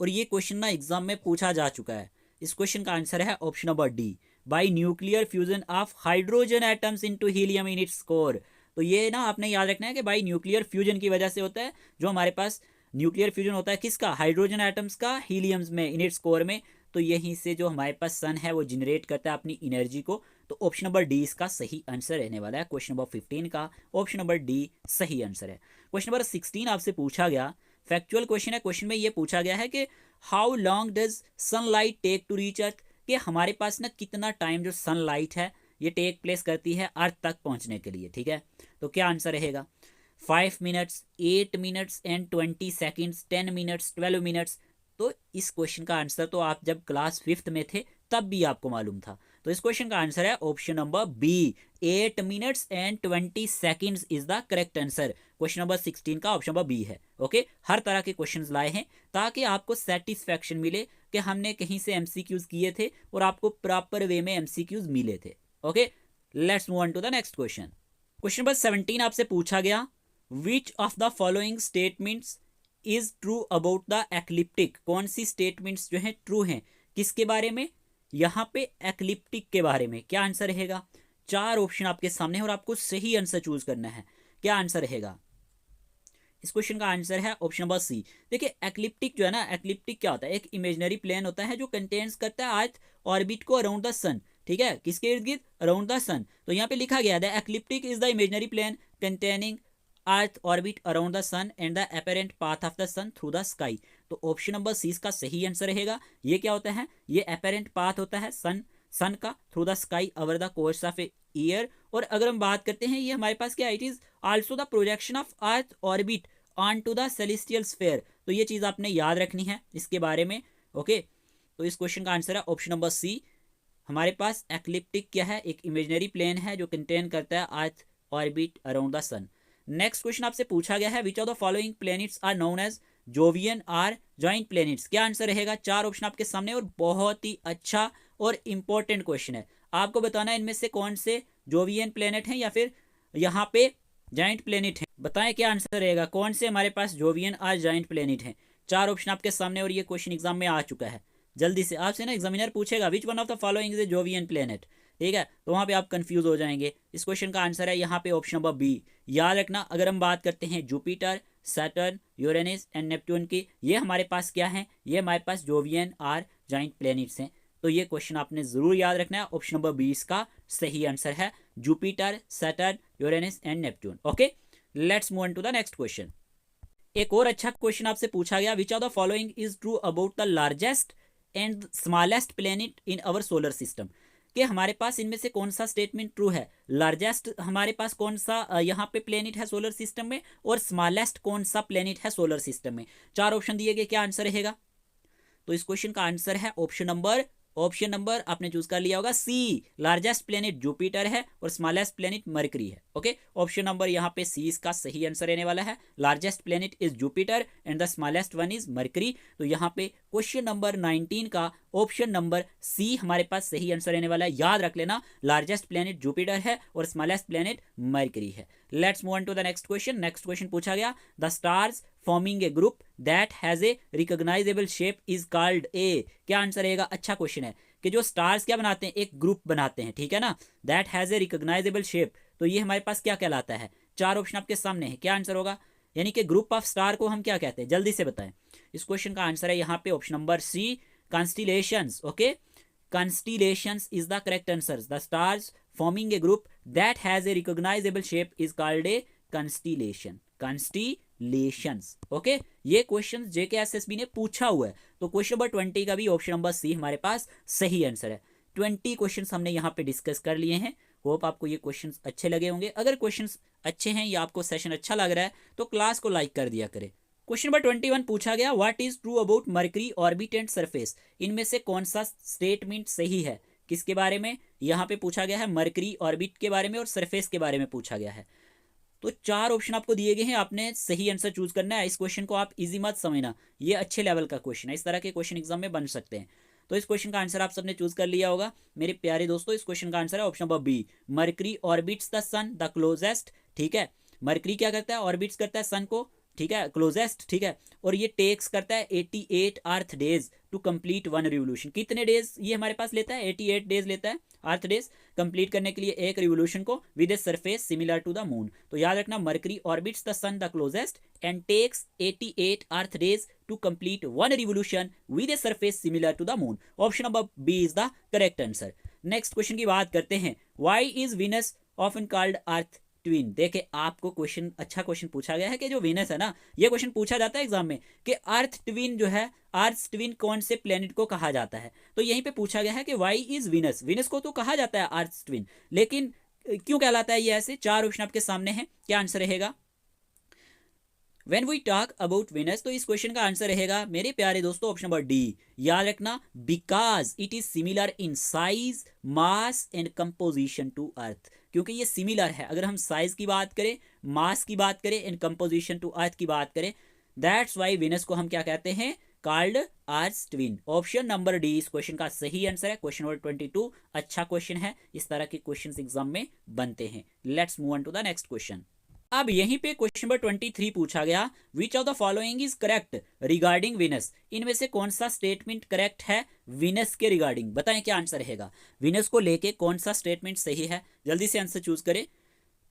और ये क्वेश्चन ना एग्जाम में पूछा जा चुका है। इस क्वेश्चन का आंसर है option number D, bye nuclear fusion of hydrogen atoms into helium in its core. तो ये ना आपने याद रखना है कि बाय न्यूक्लियर फ्यूजन की वजह से होता है, जो हमारे पास न्यूक्लियर फ्यूजन होता है किसका, हाइड्रोजन एटम्स का हीलियम्स में, इन इट्स कोर में। तो यहीं से जो हमारे पास सन है वो जनरेट करता है अपनी एनर्जी को। तो ऑप्शन नंबर डी इसका सही आंसर रहने वाला है। क्वेश्चन नंबर 15 का ऑप्शन नंबर डी सही आंसर है। क्वेश्चन नंबर 16 आपसे पूछा गया, फैक्चुअल क्वेश्चन है। क्वेश्चन में ये पूछा गया है कि how long does sunlight take to reach earth, कि हमारे पास ना कितना टाइम जो सनलाइट है ये टेक प्लेस करती है अर्थ तक पहुंचने के लिए। ठीक है, तो क्या आंसर रहेगा, 5 minutes, 8 minutes and 20 seconds, 10 minutes, 12 minutes. तो इस क्वेश्चन का आंसर तो आप जब क्लास 5th में थे तब भी आपको मालूम था। तो इस क्वेश्चन का आंसर है option number B, 8 minutes and 20 seconds is the correct answer. Question number 16 का ऑप्शन नंबर बी है। ओके, हर तरह के क्वेश्चंस लाए हैं ताकि आपको सेटिस्फैक्शन मिले कि हमने कहीं से एमसीक्यूज किए थे और आपको प्रॉपर वे में एमसीक्यूज मिले थे। Okay, let's move on to the next question. Question number 17 आपसे पूछा गया which of the following statements is true about the ecliptic. कौन सी स्टेटमेंट्स जो है ट्रू हैं, किसके बारे में, यहाँ पे एक्लिप्टिक के बारे में। क्या आंसर रहेगा, 4 ऑप्शन आपके सामने और आपको सही आंसर चूज करना है। क्या आंसर रहेगा, इस क्वेश्चन का आंसर है ऑप्शन नंबर सी। देखिए एक्लिप्टिक जो है ना, एक्लिप्टिक क्या होता है, एक इमेजिनरी प्लेन होता है जो कंटेन्स करता है अर्थ ऑर्बिट को अराउंड द सन। ठीक है, किसके इर्द गिर्द, अराउंड द सन। तो यहाँ पे लिखा गया है ecliptic is the imaginary plane containing earth orbit around the sun and the apparent path of the sun through the sky. तो ऑप्शन नंबर सी इसका सही आंसर रहेगा। ये क्या होता है, ये अपरेंट पाथ होता है सन का through the sky over the course of a year. और अगर हम बात करते हैं, ये हमारे पास क्या, it is also the projection of earth orbit on to the celestial sphere. तो ये चीज आपने याद रखनी है इसके बारे में। ओके, तो इस क्वेश्चन का आंसर है ऑप्शन नंबर सी। हमारे पास एक्लिप्टिक क्या है, एक इमेजिनरी प्लेन है जो कंटेन करता है earth orbit around the sun. Next question आपसे पूछा गया है, which of the following planets are known as jovian or giant planets. क्या आंसर रहेगा, चार ऑप्शन आपके सामने और बहुत ही अच्छा और इंपॉर्टेंट क्वेश्चन है। आपको बताना है इनमें से कौन से जोवियन प्लैनेट हैं या फिर यहाँ पे जॉइंट प्लैनेट हैं। बताएं क्या आंसर रहेगा, कौन से हमारे पास जोवियन आर जॉइंट प्लैनेट हैं। चार ऑप्शन आपके सामने और ये क्वेश्चन एग्जाम में आ चुका है। जल्दी से आपसे ना एग्जामिनर पूछेगा which one of the following is A Jovian planet, ठीक है, तो वहां पे आप कंफ्यूज हो जाएंगे। इस क्वेश्चन का आंसर है यहाँ पे ऑप्शन नंबर बी। याद रखना, अगर हम बात करते हैं Jupiter, Saturn, Uranus and Neptune की, ये हमारे पास क्या है, ये हमारे पास जोवियन आर जॉइंट प्लैनेट्स हैं। तो ये क्वेश्चन आपने जरूर याद रखना है। ऑप्शन नंबर 20 का सही आंसर है Jupiter, Saturn, Uranus and Neptune. Okay, let's move on to the next question. एक और अच्छा क्वेश्चन आपसे पूछा गया, which of the following is true about the largest and smallest planet in our solar system. कि हमारे पास इनमें से कौन सा स्टेटमेंट ट्रू है, लार्जेस्ट हमारे पास कौन सा यहाँ पे प्लेनेट है सोलर सिस्टम में, और स्मॉलेस्ट कौन सा प्लेनेट है सोलर सिस्टम में। चार ऑप्शन दिए गए, क्या आंसर रहेगा। तो इस क्वेश्चन का आंसर है ऑप्शन नंबर आपने चूज कर लिया होगा सी। लार्जेस्ट प्लेनेट जुपिटर है और स्मॉलेस्ट प्लेनेट मरकरी है। ओके, ऑप्शन नंबर यहाँ पे सी इसका सही आंसर रहने वाला है। Largest planet is Jupiter and the smallest one is mercury. तो यहाँ पे क्वेश्चन नंबर 19 का ऑप्शन नंबर सी हमारे पास सही आंसर रहने वाला है। याद रख लेना, लार्जेस्ट प्लेनेट जुपिटर है और स्मॉलेस्ट प्लेनेट मरकरी है। Let's move on to the next question. Next question पूछा गया, the stars forming a group that has a recognizable shape is called a. क्या आंसर रहेगा, अच्छा क्वेश्चन है कि जो स्टार्स क्या बनाते हैं, एक ग्रुप बनाते हैं, ठीक है ना, that has a recognizable shape. तो ये हमारे पास क्या कहलाता है, चार ऑप्शन आपके सामने है, क्या आंसर होगा, यानी कि ग्रुप ऑफ स्टार को हम क्या कहते हैं, जल्दी से बताएं। इस क्वेश्चन का आंसर है यहाँ पे option number C, constellations. Okay, constellations is the correct answer. The stars forming a group that has a recognizable shape is called a constellation. Constellations. Okay, ये क्वेश्चन जेकेएसएसबी ने पूछा हुआ है। तो क्वेश्चन नंबर 20 का भी ऑप्शन नंबर सी हमारे पास सही आंसर है। 20 क्वेश्चन हमने यहाँ पे डिस्कस कर लिए हैं। होप आपको ये क्वेश्चंस अच्छे लगे होंगे। अगर क्वेश्चंस अच्छे हैं या आपको सेशन अच्छा लग रहा है तो क्लास को लाइक कर दिया करें। क्वेश्चन नंबर 21 पूछा गया, what is true about mercury orbit and surface. इनमें से कौन सा स्टेटमेंट सही है, किसके बारे में यहाँ पे पूछा गया है, मरकरी ऑर्बिट के बारे में और सरफेस के बारे में पूछा गया है। तो चार ऑप्शन आपको दिए गए हैं, आपने सही आंसर चूज करना है। इस क्वेश्चन को आप इजी मत समझना, ये अच्छे लेवल का क्वेश्चन है, इस तरह के क्वेश्चन एग्जाम में बन सकते हैं। तो इस क्वेश्चन का आंसर आप सबने चूज कर लिया होगा मेरे प्यारे दोस्तों। इस क्वेश्चन का आंसर है option number B, Mercury orbits the sun the closest. ठीक है, मरकरी क्या करता है, ऑर्बिट्स करता है सन को, ठीक है, क्लोजेस्ट, ठीक है, और ये टेक्स करता है 88 earth days to complete one revolution. कितने डेज ये हमारे पास लेता है, 88 डेज लेता है अर्थ डेज कंप्लीट करने के लिए एक रिवोल्यूशन को with a surface similar to the moon. तो याद रखना, Mercury orbits the sun the closest and takes 88 earth days to complete one revolution with a surface similar to the moon. Option number B is the correct answer. Next question की बात करते हैं, why is Venus often called earth twin. देखे, आपको question अच्छा question पूछा गया है कि जो वीनस है ना, ये क्वेश्चन पूछा जाता है एग्जाम में कि अर्थ ट्विन जो है, अर्थ ट्विन कौन से प्लेनेट को कहा जाता है। तो यहीं पे पूछा गया है कि व्हाई इज वीनस। वीनस को तो कहा जाता है अर्थ ट्विन, लेकिन क्यों कहलाता है ये ऐसे। चार ऑप्शन आपके सामने है, क्या आंसर रहेगा When we talk about Venus, तो इस क्वेश्चन का आंसर रहेगा मेरे प्यारे दोस्तों ऑप्शन नंबर डी। याद रखना, because it is similar in size, mass and composition to earth. क्योंकि ये सिमिलर है, अगर हम साइज की बात करें, मास की बात करें एंड कंपोजिशन टू अर्थ की बात करें, दैट्स वाई वेनस को हम क्या कहते हैं, called earth twin. Option number D इस क्वेश्चन का सही आंसर है। क्वेश्चन नंबर 22 अच्छा क्वेश्चन है, इस तरह के क्वेश्चन एग्जाम में बनते हैं। Let's move on to the next question. अब यहीं पे क्वेश्चन नंबर 23 पूछा गया, which of the following is correct regarding Venus. इनमें से कौन सा स्टेटमेंट करेक्ट है वीनस के रिगार्डिंग। बताएं क्या आंसर रहेगा, वीनस को लेके कौन सा स्टेटमेंट सही है, जल्दी से आंसर चूज करें।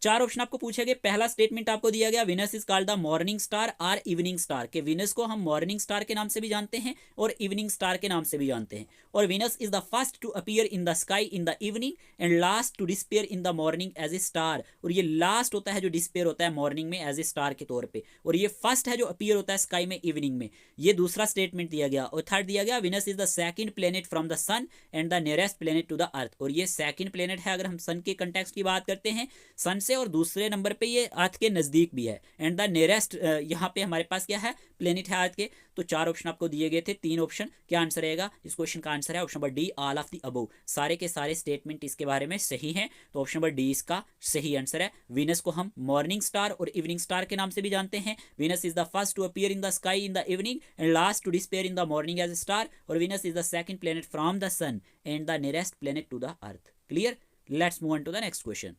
चार ऑप्शन आपको पूछे गए। पहला स्टेटमेंट आपको दिया गया Venus is called the morning star और इवनिंग स्टार, के विनस को हम मॉर्निंग स्टार के नाम से भी जानते हैं और इवनिंग स्टार के नाम से भी जानते हैं। और Venus is the first to appear in the sky in the evening and last to disappear in the morning as a star, और ये लास्ट होता है जो डिस्पेयर होता है मॉर्निंग में एज ए स्टार के तौर पे, और ये फर्स्ट है जो अपीयर होता है स्काई में इवनिंग में। ये दूसरा स्टेटमेंट दिया गया। और थर्ड दिया गया Venus is the second planet from the sun and the nearest planet to the earth, और ये सेकंड प्लेनेट है अगर हम सन के कंटेक्स्ट की बात करते हैं, सन से, और दूसरे नंबर पे ये अर्थ के नजदीक भी है। एंड द नियरेस्ट यहाँ पे हमारे पास क्या है, प्लेनेट है अर्थ के। तो चार ऑप्शन आपको दिए गए थे, तीन ऑप्शन, क्या आंसर रहेगा इस क्वेश्चन का? आंसर है option number D, all of the above, सारे के सारे स्टेटमेंट इसके बारे में सही हैं। तो ऑप्शन नंबर डी इसका सही आंसर है। वीनस को हम मॉर्निंग स्टार और इवनिंग स्टार के नाम से भी जानते हैं। Venus is the first to appear in the sky in the evening and last to disappear in the morning as a star, और Venus is the second planet from the sun and the nearest planet to the earth. Clear? Let's move on to the next question.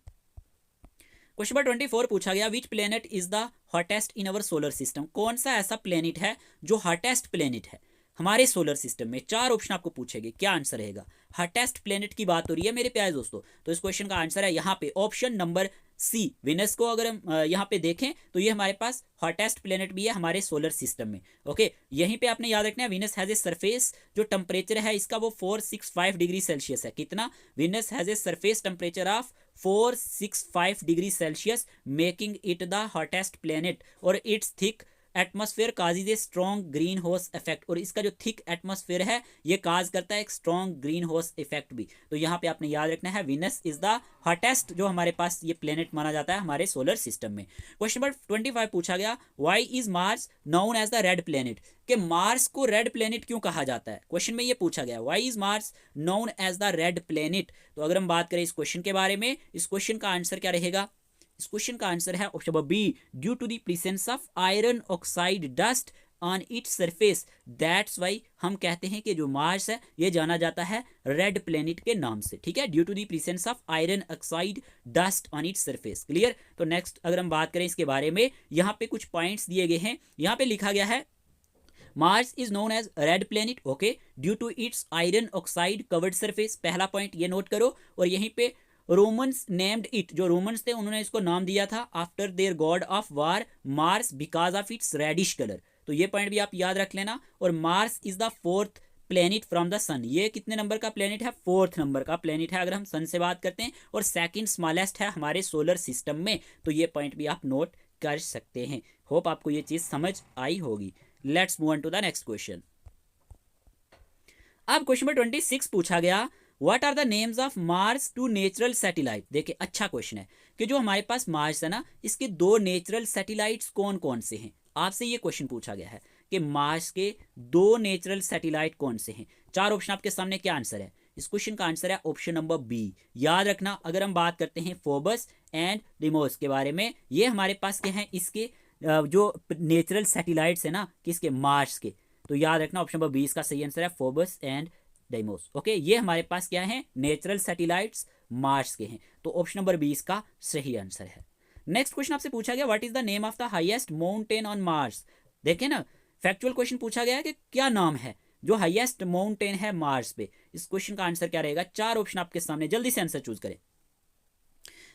Question number 24 पूछा गया which planet is the hottest in our solar system, कौन सा ऐसा planet है जो hottest planet है हमारे solar system में? चार ऑप्शन आपको पूछेंगे, क्या आंसर रहेगा? हॉटेस्ट प्लेनेट की बात हो रही है मेरे प्यारे दोस्तों, तो इस क्वेश्चन का आंसर है यहाँ पे ऑप्शन नंबर सी, विनस को अगर हम यहाँ पे देखें तो ये हमारे पास हॉटेस्ट प्लेनेट भी है हमारे सोलर सिस्टम में। ओके, यहीं पे आपने याद रखना है विनस हैज ए सरफेस, जो टेम्परेचर है इसका वो 465 डिग्री सेल्सियस है। कितना? Venus has a surface temperature of 465 degree Celsius, making it the hottest planet, और its thick atmosphere causes a strong greenhouse effect, और इसका जो थिक एटमॉस्फेयर है ये काज करता है एक स्ट्रॉन्ग ग्रीन हाउस इफेक्ट भी। तो यहाँ पे आपने याद रखना है विनस इज द हॉटेस्ट जो हमारे पास ये प्लेनेट माना जाता है हमारे सोलर सिस्टम में। क्वेश्चन नंबर 25 पूछा गया why is Mars known as the red planet, कि मार्स को रेड प्लेनेट क्यों कहा जाता है? क्वेश्चन में ये पूछा गया why is Mars known as the red planet. तो अगर हम बात करें इस क्वेश्चन के बारे में, इस क्वेश्चन का आंसर क्या रहेगा? इस क्वेश्चन का आंसर है option number B, due to the presence of iron oxide dust on its surface, that's why हम कहते हैं कि जो मार्स है ये जाना जाता है रेड प्लेनेट के नाम से। ठीक है, due to the presence of iron oxide dust on its surface. Clear? तो नेक्स्ट अगर हम बात करें इसके बारे में, यहाँ पे कुछ पॉइंट्स दिए गए हैं। यहाँ पे लिखा गया है Mars is known as red planet, okay, due to its iron oxide covered surface, पहला पॉइंट ये नोट करो। और यहीं पे रोमन्स नेम्ड इट, जो रोमन्स थे उन्होंने इसको नाम दिया था after their god of war Mars because of its reddish colour, तो ये पॉइंट भी आप याद रख लेना। और Mars is the fourth planet from the sun, ये कितने नंबर का प्लेनेट है? फोर्थ नंबर का प्लेनेट है अगर हम सन से बात करते हैं, और सेकंड स्मॉलेस्ट है हमारे सोलर सिस्टम में। तो ये पॉइंट भी आप नोट कर सकते हैं। होप आपको ये चीज समझ आई होगी। Let's move on to the next question. अब क्वेश्चन नंबर 26 पूछा गया what are the names of Mars two natural satellite. देखिए अच्छा क्वेश्चन है कि जो हमारे पास मार्स है ना, इसके दो नेचुरल सैटेलाइट्स कौन कौन से हैं? आपसे ये क्वेश्चन पूछा गया है कि मार्स के दो नेचुरल सैटेलाइट कौन से हैं। चार ऑप्शन आपके सामने, क्या आंसर है? इस क्वेश्चन का आंसर है ऑप्शन नंबर बी। याद रखना, अगर हम बात करते हैं फोबस एंड डिमोस के बारे में, ये हमारे पास क्या है, इसके जो नेचुरल सैटेलाइट्स है ना किसके? मार्स के। तो याद रखना ऑप्शन नंबर बी इसका सही आंसर है, फोबस एंड डाइमोस। ओके, ये हमारे पास क्या है? नेचुरल सैटेलाइट्स मार्स के हैं। तो ऑप्शन नंबर बी इसका सही आंसर है। नेक्स्ट क्वेश्चन आपसे पूछा गया what is the name of the highest mountain on Mars. देखें ना, फैक्चुअल क्वेश्चन पूछा गया है कि क्या नाम है जो हाईएस्ट माउंटेन है मार्स पे। इस क्वेश्चन का आंसर क्या रहेगा? चार ऑप्शन आपके सामने, जल्दी से आंसर चूज करें।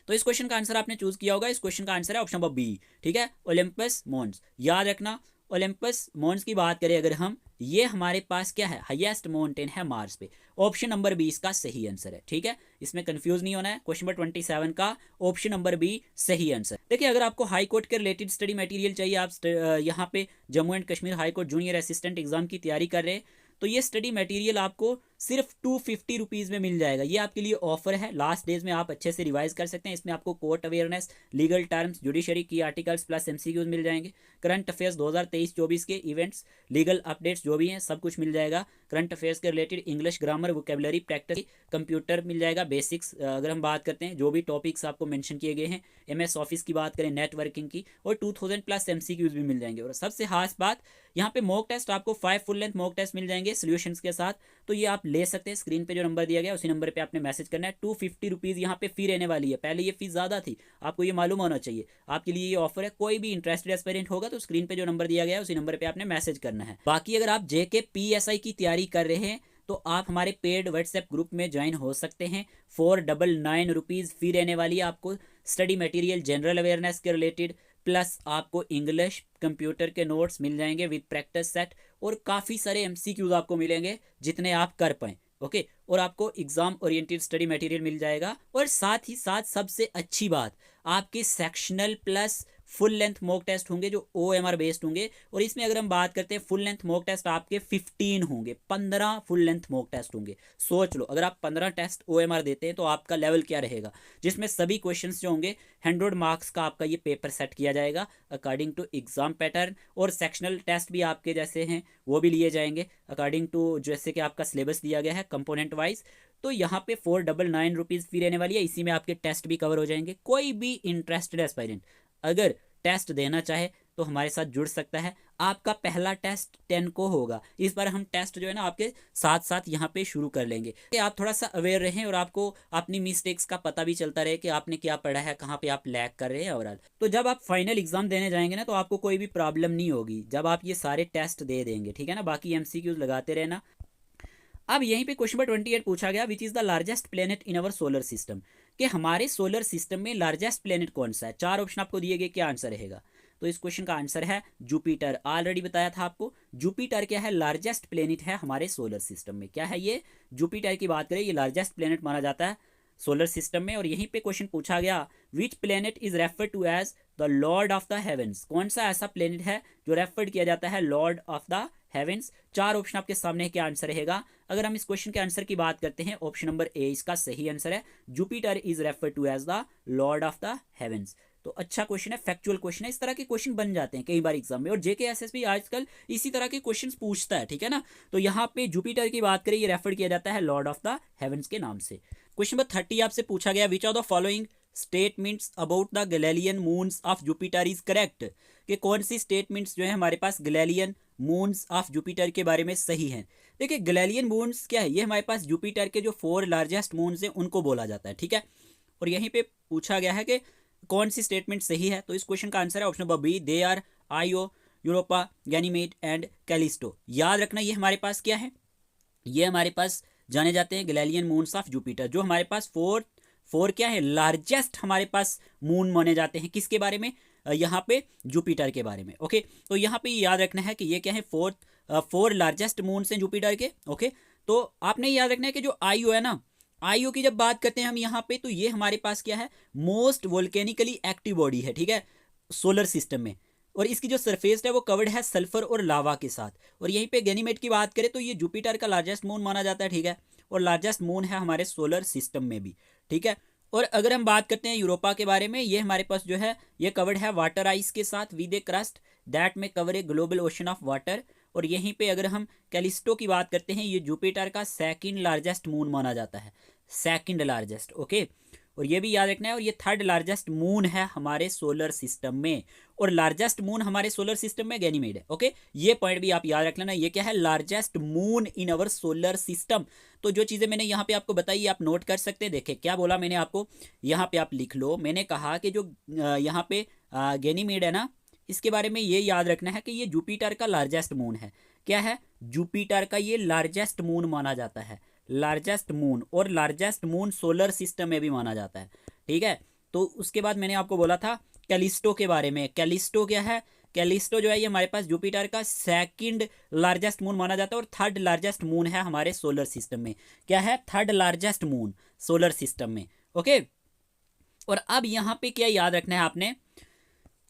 तो इस क्वेश्चन का आंसर आपने चूज किया होगा, इस क्वेश्चन का आंसर है ऑप्शन नंबर बी। ठीक है, ओलंपस मॉन्स। याद रखना, ओलंपस मॉन्स की बात करें अगर हम, ये हमारे पास क्या है? हाईएस्ट माउंटेन है मार्स पे। ऑप्शन नंबर बी इसका सही आंसर है। ठीक है, इसमें कंफ्यूज नहीं होना है। क्वेश्चन नंबर 27 का ऑप्शन नंबर बी सही आंसर। देखिए, अगर आपको हाई कोर्ट के रिलेटेड स्टडी मटेरियल चाहिए, आप यहाँ पे Jammu and Kashmir high court junior assistant exam की तैयारी कर रहे हैं, तो ये स्टडी मटेरियल आपको सिर्फ 250 रुपीज़ में मिल जाएगा। ये आपके लिए ऑफर है, लास्ट डेज में आप अच्छे से रिवाइज कर सकते हैं। इसमें आपको court awareness, legal terms, judiciary की आर्टिकल्स प्लस एमसीक्यूज मिल जाएंगे। करंट अफेयर्स 2023-24 के इवेंट्स, लीगल अपडेट्स जो भी हैं सब कुछ मिल जाएगा। करंट अफेयर्स के related English grammar, vocabulary, practice, computer मिल जाएगा, बेसिक्स अगर हम बात करते हैं जो भी टॉपिक्स आपको मेंशन किए गए हैं, MS ऑफिस की बात करें, नेटवर्किंग की, और 2000 प्लस एमसीक्यूज भी मिल जाएंगे। और सबसे खास बात, यहाँ पे मॉक टेस्ट आपको 5 फुल लेंथ मॉक टेस्ट मिल जाएंगे सोल्यूशंस के साथ। तो ये आप ले सकते हैं, स्क्रीन पे जो नंबर दिया गया उसी नंबर पे आपने मैसेज करना है। 250 रुपीज़ यहाँ पे फी रहने वाली है। पहले ये फीस ज़्यादा थी, आपको ये मालूम होना चाहिए। आपके लिए ये ऑफर है, कोई भी इंटरेस्टेड एस्पिरेंट होगा तो स्क्रीन पे जो नंबर दिया गया है उसी नंबर पे आपने मैसेज करना है। बाकी अगर आप JK PSI की तैयारी कर रहे हैं तो आप हमारे पेड व्हाट्सएप ग्रुप में ज्वाइन हो सकते हैं। 499 रुपीज़ फी रहने वाली है आपको स्टडी मटेरियल जनरल अवेयरनेस के रिलेटेड, प्लस आपको इंग्लिश कंप्यूटर के नोट्स मिल जाएंगे विद प्रैक्टिस सेट, और काफ़ी सारे एमसीक्यूज आपको मिलेंगे जितने आप कर पाएँ। ओके, और आपको एग्जाम ओरिएंटेड स्टडी मटेरियल मिल जाएगा, और साथ ही साथ सबसे अच्छी बात, आपके sectional plus full length mock test होंगे जो OMR बेस्ड होंगे। और इसमें अगर हम बात करते हैं फुल लेंथ मॉक टेस्ट आपके 15 होंगे, 15 फुल लेंथ मॉक टेस्ट होंगे। सोच लो अगर आप 15 टेस्ट OMR देते हैं तो आपका लेवल क्या रहेगा, जिसमें सभी क्वेश्चंस जो होंगे 100 मार्क्स का आपका ये पेपर सेट किया जाएगा अकॉर्डिंग टू एग्जाम पैटर्न, और सेक्शनल टेस्ट भी आपके जैसे हैं वो भी लिए जाएंगे अकॉर्डिंग टू जैसे कि आपका सिलेबस दिया गया है कंपोनेंट वाइज। तो यहाँ पे 499 रुपीज़ फी रहने वाली है, इसी में आपके टेस्ट भी कवर हो जाएंगे। कोई भी इंटरेस्टेड एस्पायरेंट अगर टेस्ट देना चाहे तो हमारे साथ जुड़ सकता है। आपका पहला टेस्ट 10 को होगा, इस बार हम टेस्ट जो है ना आपके साथ साथ यहाँ पे शुरू कर लेंगे कि आप थोड़ा सा अवेयर रहें और आपको अपनी मिस्टेक्स का पता भी चलता रहे कि आपने क्या पढ़ा है, कहाँ पे आप लैग कर रहे हैं ओवरऑल। तो जब आप फाइनल एग्जाम देने जाएंगे ना तो आपको कोई भी प्रॉब्लम नहीं होगी जब आप ये सारे टेस्ट दे देंगे, ठीक है ना। बाकी MCQs लगाते रहना। अब यहीं पे क्वेश्चन नंबर 28 पूछा गया, which is the largest planet in our solar system, कि हमारे सोलर सिस्टम में लार्जेस्ट प्लेनेट कौन सा है। 4 ऑप्शन आपको दिए गए, क्या आंसर रहेगा। तो इस क्वेश्चन का आंसर है जुपिटर। ऑलरेडी बताया था आपको, जुपिटर क्या है, लार्जेस्ट प्लेनेट है हमारे सोलर सिस्टम में। क्या है ये, जुपिटर की बात करें, ये लार्जेस्ट प्लेनेट माना जाता है सोलर सिस्टम में। और यहीं पे क्वेश्चन पूछा गया, which planet is refer to as the lord of the heavens, कौन सा ऐसा प्लेनेट है जो रेफर किया जाता है Lord of the heaven's. 4 option आपके सामने है, क्या आंसर रहेगा। अगर हम इस क्वेश्चन के आंसर की बात करते हैं, ऑप्शन नंबर ए इसका सही आंसर है। Jupiter is refer to as the lord of the heavens. तो अच्छा क्वेश्चन है, फैक्चुअल क्वेश्चन है, इस तरह के क्वेश्चन बन जाते हैं कई बार एग्जाम में, और JKSS भी आजकल इसी तरह के क्वेश्चंस पूछता है, ठीक है ना। तो यहाँ पे जुपिटर की बात करें, ये रेफर किया जाता है लॉर्ड ऑफ द हेवेंस के नाम से। क्वेश्चन नंबर 30 आपसे पूछा गया, which of the following statements about the Galilean moons of Jupiter is correct, कि कौन सी स्टेटमेंट्स जो है हमारे पास गैलीलियन मून्स ऑफ जुपिटर के बारे में सही हैं। देखिए गैलीलियन मून्स क्या है, ये हमारे पास जुपिटर के जो 4 लार्जेस्ट मून्स हैं उनको बोला जाता है, ठीक है। और यहीं पे पूछा गया है कि कौन सी स्टेटमेंट सही है। तो इस क्वेश्चन का आंसर है option number B, they are Io, Europa, Ganymede and Callisto. याद रखना ये हमारे पास क्या है, ये हमारे पास जाने जाते हैं गैलीलियन मून्स ऑफ जुपिटर, जो हमारे पास फोर क्या है, लार्जेस्ट हमारे पास मून माने जाते हैं। किसके बारे में, यहाँ पे जुपिटर के बारे में। ओके, तो यहाँ पे याद रखना है कि ये क्या है, 4 लार्जेस्ट मून्स हैं जुपिटर के। ओके, तो आपने याद रखना है कि जो आईओ है ना, आईओ की जब बात करते हैं हम यहाँ पे, तो ये हमारे पास क्या है, मोस्ट वोल्केनिकली एक्टिव बॉडी है, ठीक है, सोलर सिस्टम में। और इसकी जो सरफेस है वो कवर्ड है सल्फर और लावा के साथ। और यहीं पे गैनीमेड की बात करें तो ये जुपिटर का लार्जेस्ट मून माना जाता है, ठीक है, और लार्जेस्ट मून है हमारे सोलर सिस्टम में भी, ठीक है। और अगर हम बात करते हैं यूरोपा के बारे में, ये हमारे पास जो है ये कवर्ड है वाटर आइस के साथ विद ए क्रस्ट दैट में cover a global ocean of water. और यहीं पे अगर हम कैलिस्टो की बात करते हैं, ये जुपिटर का सेकंड लार्जेस्ट मून माना जाता है, सेकंड लार्जेस्ट। ओके, और ये भी याद रखना है, और ये 3rd लार्जेस्ट मून है हमारे सोलर सिस्टम में, और लार्जेस्ट मून हमारे सोलर सिस्टम में गैनीमेड है। ओके, ये पॉइंट भी आप याद रख लेना, ये क्या है, largest moon in our solar system. तो जो चीज़ें मैंने यहाँ पे आपको बताई आप नोट कर सकते हैं। देखें क्या बोला मैंने आपको, यहाँ पे आप लिख लो, मैंने कहा कि जो यहाँ पे गैनीमेड है ना, इसके बारे में ये याद रखना है कि ये जुपिटर का लार्जेस्ट मून है। क्या है, जुपिटर का ये लार्जेस्ट मून माना जाता है, लार्जेस्ट मून, और लार्जेस्ट मून सोलर सिस्टम में भी माना जाता है, ठीक है। तो उसके बाद मैंने आपको बोला था कैलिस्टो के बारे में। कैलिस्टो क्या है, कैलिस्टो जो है ये हमारे पास जुपिटर का सेकंड लार्जेस्ट मून माना जाता है, और 3rd लार्जेस्ट मून है हमारे सोलर सिस्टम में। क्या है, 3rd largest moon solar system में। ओके, और अब यहाँ पे क्या याद रखना है आपने,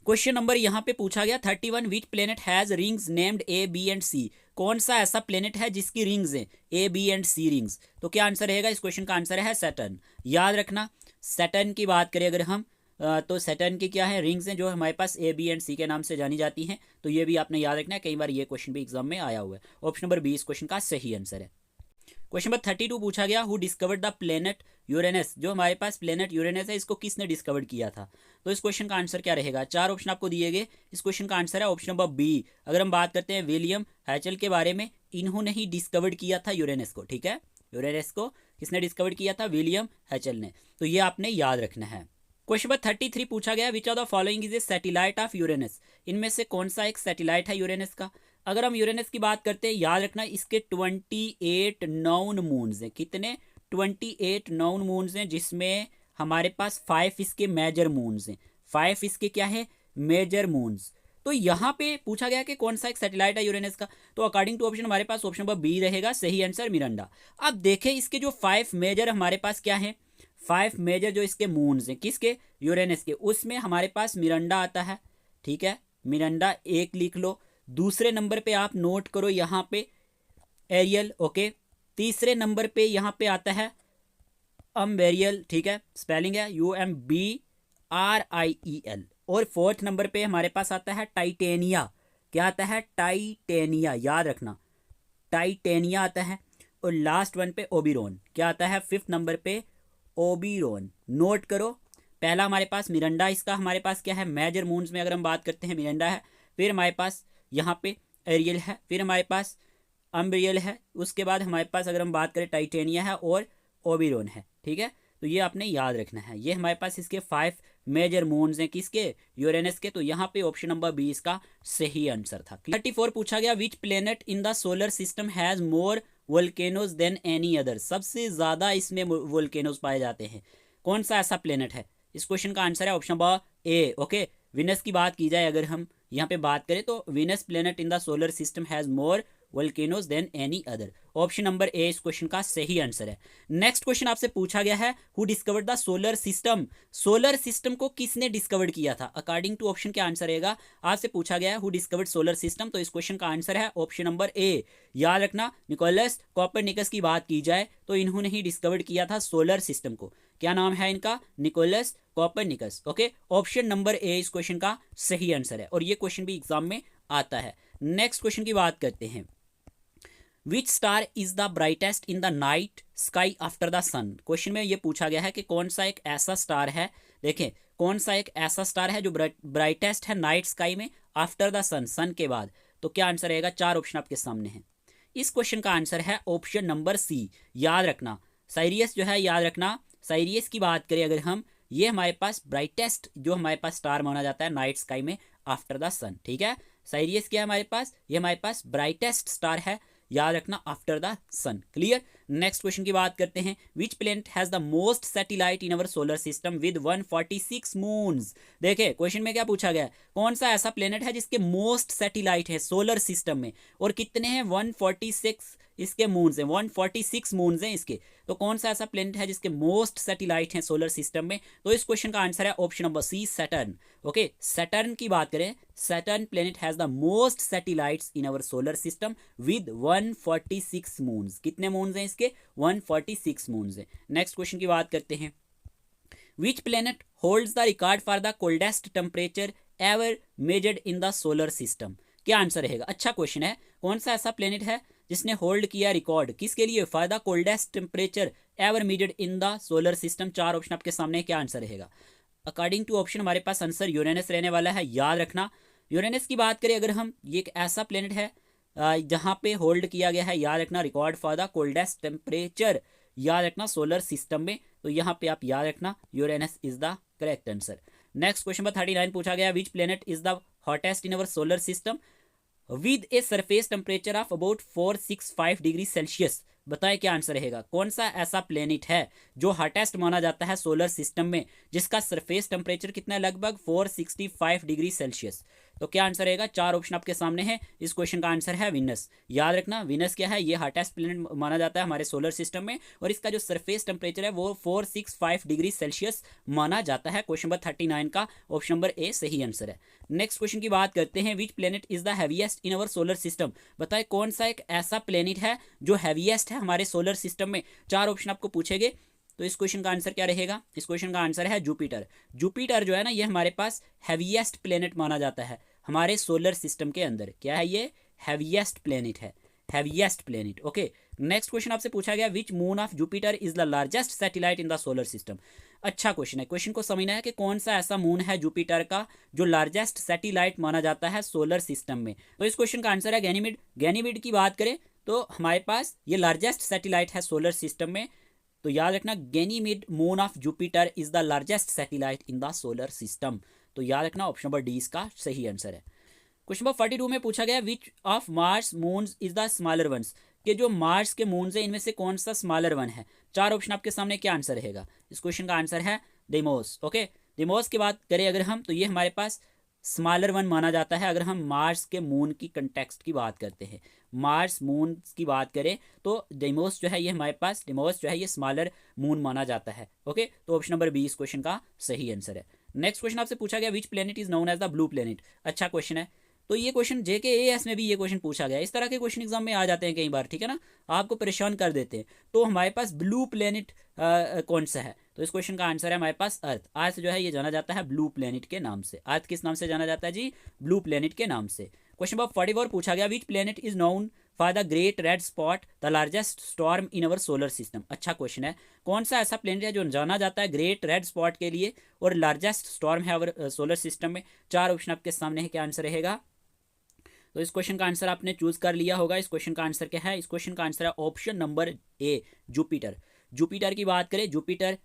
क्वेश्चन नंबर यहाँ पे पूछा गया 31, विच planet has rings named A, B and C, कौन सा ऐसा प्लेनेट है जिसकी रिंग्स हैं A, B and C rings. तो क्या आंसर रहेगा, इस क्वेश्चन का आंसर है सैटर्न। याद रखना, सैटर्न की बात करें अगर हम, तो सैटर्न की क्या है, रिंग्स हैं जो हमारे पास A, B एंड C के नाम से जानी जाती हैं। तो ये भी आपने याद रखना है, कई बार ये क्वेश्चन भी एग्जाम में आया हुआ है। ऑप्शन नंबर बी इस क्वेश्चन का सही आंसर है। क्वेश्चन नंबर 32 पूछा गया, who discovered the planet Uranus, जो हमारे पास प्लेनेट यूरेनस है इसको किसने डिस्कवर्ड किया था। तो इस क्वेश्चन का आंसर क्या रहेगा, 4 ऑप्शन आपको दिए गए, इस क्वेश्चन का आंसर है ऑप्शन नंबर बी। अगर हम बात करते हैं विलियम हैचल के बारे में, इन्होंने ही डिस्कवर्ड किया था यूरेनस को, ठीक है, यूरेनस को किसने डिस्कवर्ड किया था, विलियम हैचल ने। तो ये आपने याद रखना है। क्वेश्चन नंबर 33 पूछा गया, which of the following is A satellite of Uranus, इनमें से कौन सा एक सैटेलाइट है यूरेनस का। अगर हम यूरेनस की बात करते हैं, याद रखना इसके 28 नॉन मून्स हैं। कितने, 28 नॉन मून्स हैं, जिसमें हमारे पास 5 इसके मेजर मून्स हैं, 5 इसके क्या है मेजर मून्स। तो यहाँ पे पूछा गया कि कौन सा एक सैटेलाइट है यूरेनस का, तो अकॉर्डिंग टू ऑप्शन हमारे पास ऑप्शन नंबर बी रहेगा सही आंसर, मिरांडा। अब देखें इसके जो 5 मेजर हमारे पास क्या है, 5 मेजर जो इसके मून्स हैं किसके यूरेनस के, उसमें हमारे पास मिरांडा आता है, ठीक है, मिरांडा एक लिख लो। दूसरे नंबर पे आप नोट करो यहाँ पे एरियल, ओके। तीसरे नंबर पे यहाँ पे आता है अम्बेरियल, ठीक है, स्पेलिंग है UMBRIEL। और फोर्थ नंबर पे हमारे पास आता है टाइटेनिया, क्या आता है टाइटेनिया, याद रखना टाइटेनिया आता है। और लास्ट वन पे ओबिरोन, क्या आता है फिफ्थ नंबर पे ओबिरोन, नोट करो। पहला हमारे पास मिरांडा, इसका हमारे पास क्या है मेजर मून्स में अगर हम बात करते हैं मिरांडा है, फिर हमारे पास यहाँ पे एरियल है, फिर हमारे पास अम्ब्रियल है, उसके बाद हमारे पास अगर हम बात करें टाइटेनिया है और ओबिरोन है, ठीक है। तो ये आपने याद रखना है, ये हमारे पास इसके 5 मेजर मून्स हैं किसके यूरेनस के। तो यहाँ पे ऑप्शन नंबर बी इसका सही आंसर था। 34 पूछा गया which planet in the solar system has more volcanoes than any other, सबसे ज्यादा इसमें वोल्केनोज पाए जाते हैं, कौन सा ऐसा प्लेनेट है। इस क्वेश्चन का आंसर है ऑप्शन नंबर ए, ओके। विनस की बात की जाए अगर हम यहाँ पे बात करें तो Venus planet in the solar system has more volcanoes than any other, option number A इस क्वेश्चन का सही आंसर है। नेक्स्ट क्वेश्चन आपसे पूछा गया है who discovered the solar system, solar system को किसने डिस्कवर्ड किया था। अकॉर्डिंग टू ऑप्शन क्या आंसर रहेगा, आपसे पूछा गया है हु डिस्कवर्ड सोलर सिस्टम, तो इस क्वेश्चन का आंसर है ऑप्शन नंबर ए। याद रखना निकोलस कोपरनिकस की बात की जाए तो इन्होंने ही डिस्कवर्ड किया था सोलर सिस्टम को, क्या नाम है इनका, Nicholas Copernicus, okay. Option number A इस क्वेश्चन का सही आंसर है और ये क्वेश्चन भी एग्जाम में आता है। नेक्स्ट क्वेश्चन की बात करते हैं, which star is the brightest in the night sky after the sun. Question में ये पूछा गया है कि कौन सा एक ऐसा स्टार है, देखें कौन सा एक ऐसा स्टार है जो ब्राइटेस्ट है नाइट स्काई में आफ्टर द सन, सन के बाद। तो क्या आंसर रहेगा, 4 ऑप्शन आपके सामने हैं। इस क्वेश्चन का आंसर है ऑप्शन नंबर सी, याद रखना साइरियस जो है, याद रखना साइरियस की बात करें अगर हम, ये हमारे पास ब्राइटेस्ट जो हमारे पास स्टार माना जाता है नाइट स्काई में आफ्टर द सन, ठीक है। साइरियस क्या है हमारे पास, ये हमारे पास ब्राइटेस्ट स्टार है, याद रखना after the sun, clear. Next question की बात करते हैं, which planet has the most satellite in our solar system with 146 moons. देखिए क्वेश्चन में क्या पूछा गया है, कौन सा ऐसा प्लेनेट है जिसके मोस्ट सैटेलाइट है सोलर सिस्टम में, और कितने हैं 146 इसके मून्स हैं, 146 मून्स हैं इसके। तो कौन सा ऐसा प्लेनेट है जिसके मोस्ट सैटेलाइट हैं सोलर सिस्टम में, तो इस क्वेश्चन का आंसर है option number C Saturn, okay. Saturn की बात करें, Saturn planet has the most satellites in our solar system with 146 moons, कितने मून्स हैं इसके 146 मून्स हैं। नेक्स्ट क्वेश्चन की बात करते हैं, which planet holds the record for the coldest temperature ever measured in the solar system, क्या answer रहेगा। अच्छा क्वेश्चन है, कौन सा ऐसा प्लेनेट है जिसने होल्ड किया रिकॉर्ड किसके लिए, for the coldest temperature ever measured in the solar system. 4 option आपके सामने, क्या आंसर रहेगा। अकॉर्डिंग टू ऑप्शन हमारे पास आंसर यूरेनस रहने वाला है, याद रखना। यूरेनस की बात करें अगर हम, ये एक ऐसा प्लेनेट है जहाँ पे होल्ड किया गया है, याद रखना record for the coldest temperature, याद रखना सोलर सिस्टम में। तो यहाँ पे आप याद रखना Uranus is the correct answer. Next question number 39 पूछा गया, which planet is the hottest in our solar system with a surface temperature of about 465 degree Celsius, बताएं क्या आंसर रहेगा। कौन सा ऐसा प्लेनेट है जो हॉटेस्ट माना जाता है सोलर सिस्टम में, जिसका सरफेस टेम्परेचर कितना है, लगभग 465 डिग्री सेल्सियस। तो क्या आंसर रहेगा, 4 ऑप्शन आपके सामने है। इस क्वेश्चन का आंसर है विनस, याद रखना विनस क्या है, ये हॉटेस्ट प्लेनेट माना जाता है हमारे सोलर सिस्टम में, और इसका जो सरफेस टेम्परेचर है वो 465 डिग्री सेल्सियस माना जाता है। क्वेश्चन नंबर 39 का ऑप्शन नंबर ए सही आंसर है। नेक्स्ट क्वेश्चन की बात करते हैं, which planet is the heaviest in our solar system, बताए कौन सा एक ऐसा प्लेनेट है जो हैवीएस्ट है हमारे सोलर सिस्टम में। 4 ऑप्शन आपको पूछेंगे, तो इस क्वेश्चन का आंसर क्या रहेगा, इस क्वेश्चन का आंसर है जुपिटर। जुपिटर जो है ना, ये हमारे पास हैवीएस्ट प्लेनेट माना जाता है हमारे सोलर सिस्टम के अंदर। क्या है ये, हैवीएस्ट प्लेनेट है, heaviest planet, okay. Next question आपसे पूछा गया, which moon of Jupiter is the largest satellite in the solar system. अच्छा क्वेश्चन है, क्वेश्चन को समझना है कि कौन सा ऐसा मून है जुपिटर का जो लार्जेस्ट सैटेलाइट माना जाता है सोलर सिस्टम में। तो इस क्वेश्चन का आंसर है गैनीमेड। गैनीमेड की बात करें तो हमारे पास ये लार्जेस्ट सैटेलाइट है सोलर सिस्टम में, तो याद रखना Ganymede moon of Jupiter is the largest satellite in the solar system. तो याद रखना ऑप्शन नंबर डी इसका सही आंसर है। क्वेश्चन नंबर 42 में पूछा गया, which of Mars moons is the smaller once, कि जो मार्स के मून है इनमें से कौन सा स्मॉलर वन है। चार ऑप्शन आपके सामने, क्या आंसर रहेगा? इस क्वेश्चन का आंसर है डिमोस। ओके, डिमोस की बात करें अगर हम, तो ये हमारे पास स्मॉलर वन माना जाता है अगर हम मार्स के मून की कंटेक्स्ट की बात करते हैं। मार्स मून की बात करें तो डिमोस जो है ये हमारे पास, डिमोस जो है ये स्मॉलर मून माना जाता है। ओके, तो ऑप्शन नंबर बी इस क्वेश्चन का सही आंसर है। नेक्स्ट क्वेश्चन आपसे पूछा गया, which planet is known as the blue planet. अच्छा क्वेश्चन है, तो ये क्वेश्चन JKAS में भी ये क्वेश्चन पूछा गया। इस तरह के क्वेश्चन एग्जाम में आ जाते हैं कई बार, ठीक है ना, आपको परेशान कर देते हैं। तो हमारे पास ब्लू प्लेनेट कौन सा है? तो इस क्वेश्चन का आंसर है हमारे पास अर्थ। अर्थ जो है ये जाना जाता है ब्लू प्लेनेट के नाम से। अर्थ किस नाम से जाना जाता है जी? ब्लू प्लेनेट के नाम से। क्वेश्चन नंबर 44 पूछा गया, which planet is known for the great red spot the largest storm in our solar system. अच्छा क्वेश्चन है, कौन सा ऐसा प्लेनेट है जो जाना जाता है ग्रेट रेड स्पॉट के लिए और लार्जेस्ट स्टॉर्म है अवर सोलर सिस्टम में? चार ऑप्शन आपके सामने है, क्या आंसर रहेगा? तो इस क्वेश्चन का आंसर आपने चूज कर लिया होगा। इस क्वेश्चन का आंसर क्या है? इस क्वेश्चन का आंसर है ऑप्शन नंबर ए, जुपिटर। जुपिटर की बात करें, Jupiter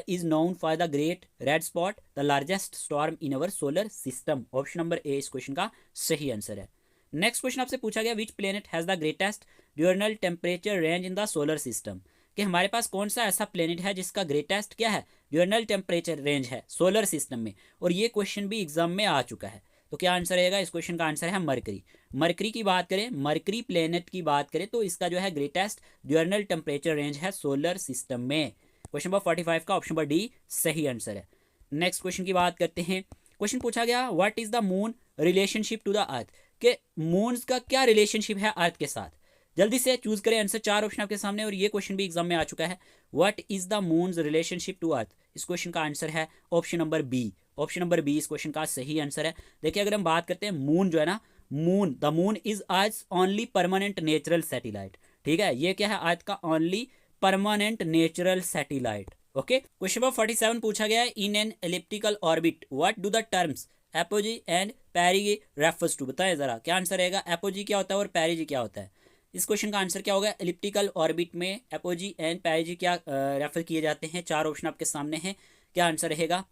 is known for the great red spot the largest storm in our solar system. Option number A इस क्वेश्चन का सही आंसर है। नेक्स्ट क्वेश्चन आपसे पूछा गया, which planet has the greatest diurnal temperature range in the solar system. कि हमारे पास कौन सा ऐसा प्लेनेट है जिसका ग्रेटेस्ट क्या है? डिurnal टेम्परेचर रेंज है सोलर सिस्टम में। और ये क्वेश्चन भी एग्जाम में आ चुका है। तो क्या आंसर रहेगा? इस क्वेश्चन का आंसर है मरकरी। मरकरी की बात करें, मरकरी प्लेनेट की बात करें तो इसका जो है ग्रेटेस्ट डिurnal टेम्परेचर रेंज है सोलर सिस्टम में। क्वेश्चन नंबर 45 का ऑप्शन नंबर डी सही आंसर है। नेक्स्ट क्वेश्चन की बात करते हैं। क्वेश्चन पूछा गया, what is the moon relationship to the earth. के मून का क्या रिलेशनशिप है अर्थ के साथ? जल्दी से चूज करें आंसर। चार ऑप्शन आपके सामने और ये क्वेश्चन भी एग्जाम में आ चुका है। What is the moon relationship to earth? इस क्वेश्चन का आंसर है option number B. Option number B इस क्वेश्चन का सही आंसर है। देखिए अगर हम बात करते हैं मून जो है ना, moon, the moon is earth only permanent natural satellite. ठीक है, ये क्या है? अर्थ का only permanent natural satellite. Okay, question number 47 पूछा गया है, in an elliptical orbit what do the terms apogee and perigee refers to. बताएं जरा, क्या आंसर रहेगा? एपोजी क्या होता है और पेरिजी क्या होता है? इस क्वेश्चन का आंसर क्या होगा? एलिप्टिकल ऑर्बिट में एपोजी एंड पेरिजी क्या रेफर किए जाते हैं? चार ऑप्शन आपके सामने हैं, क्या आंसर रहेगा?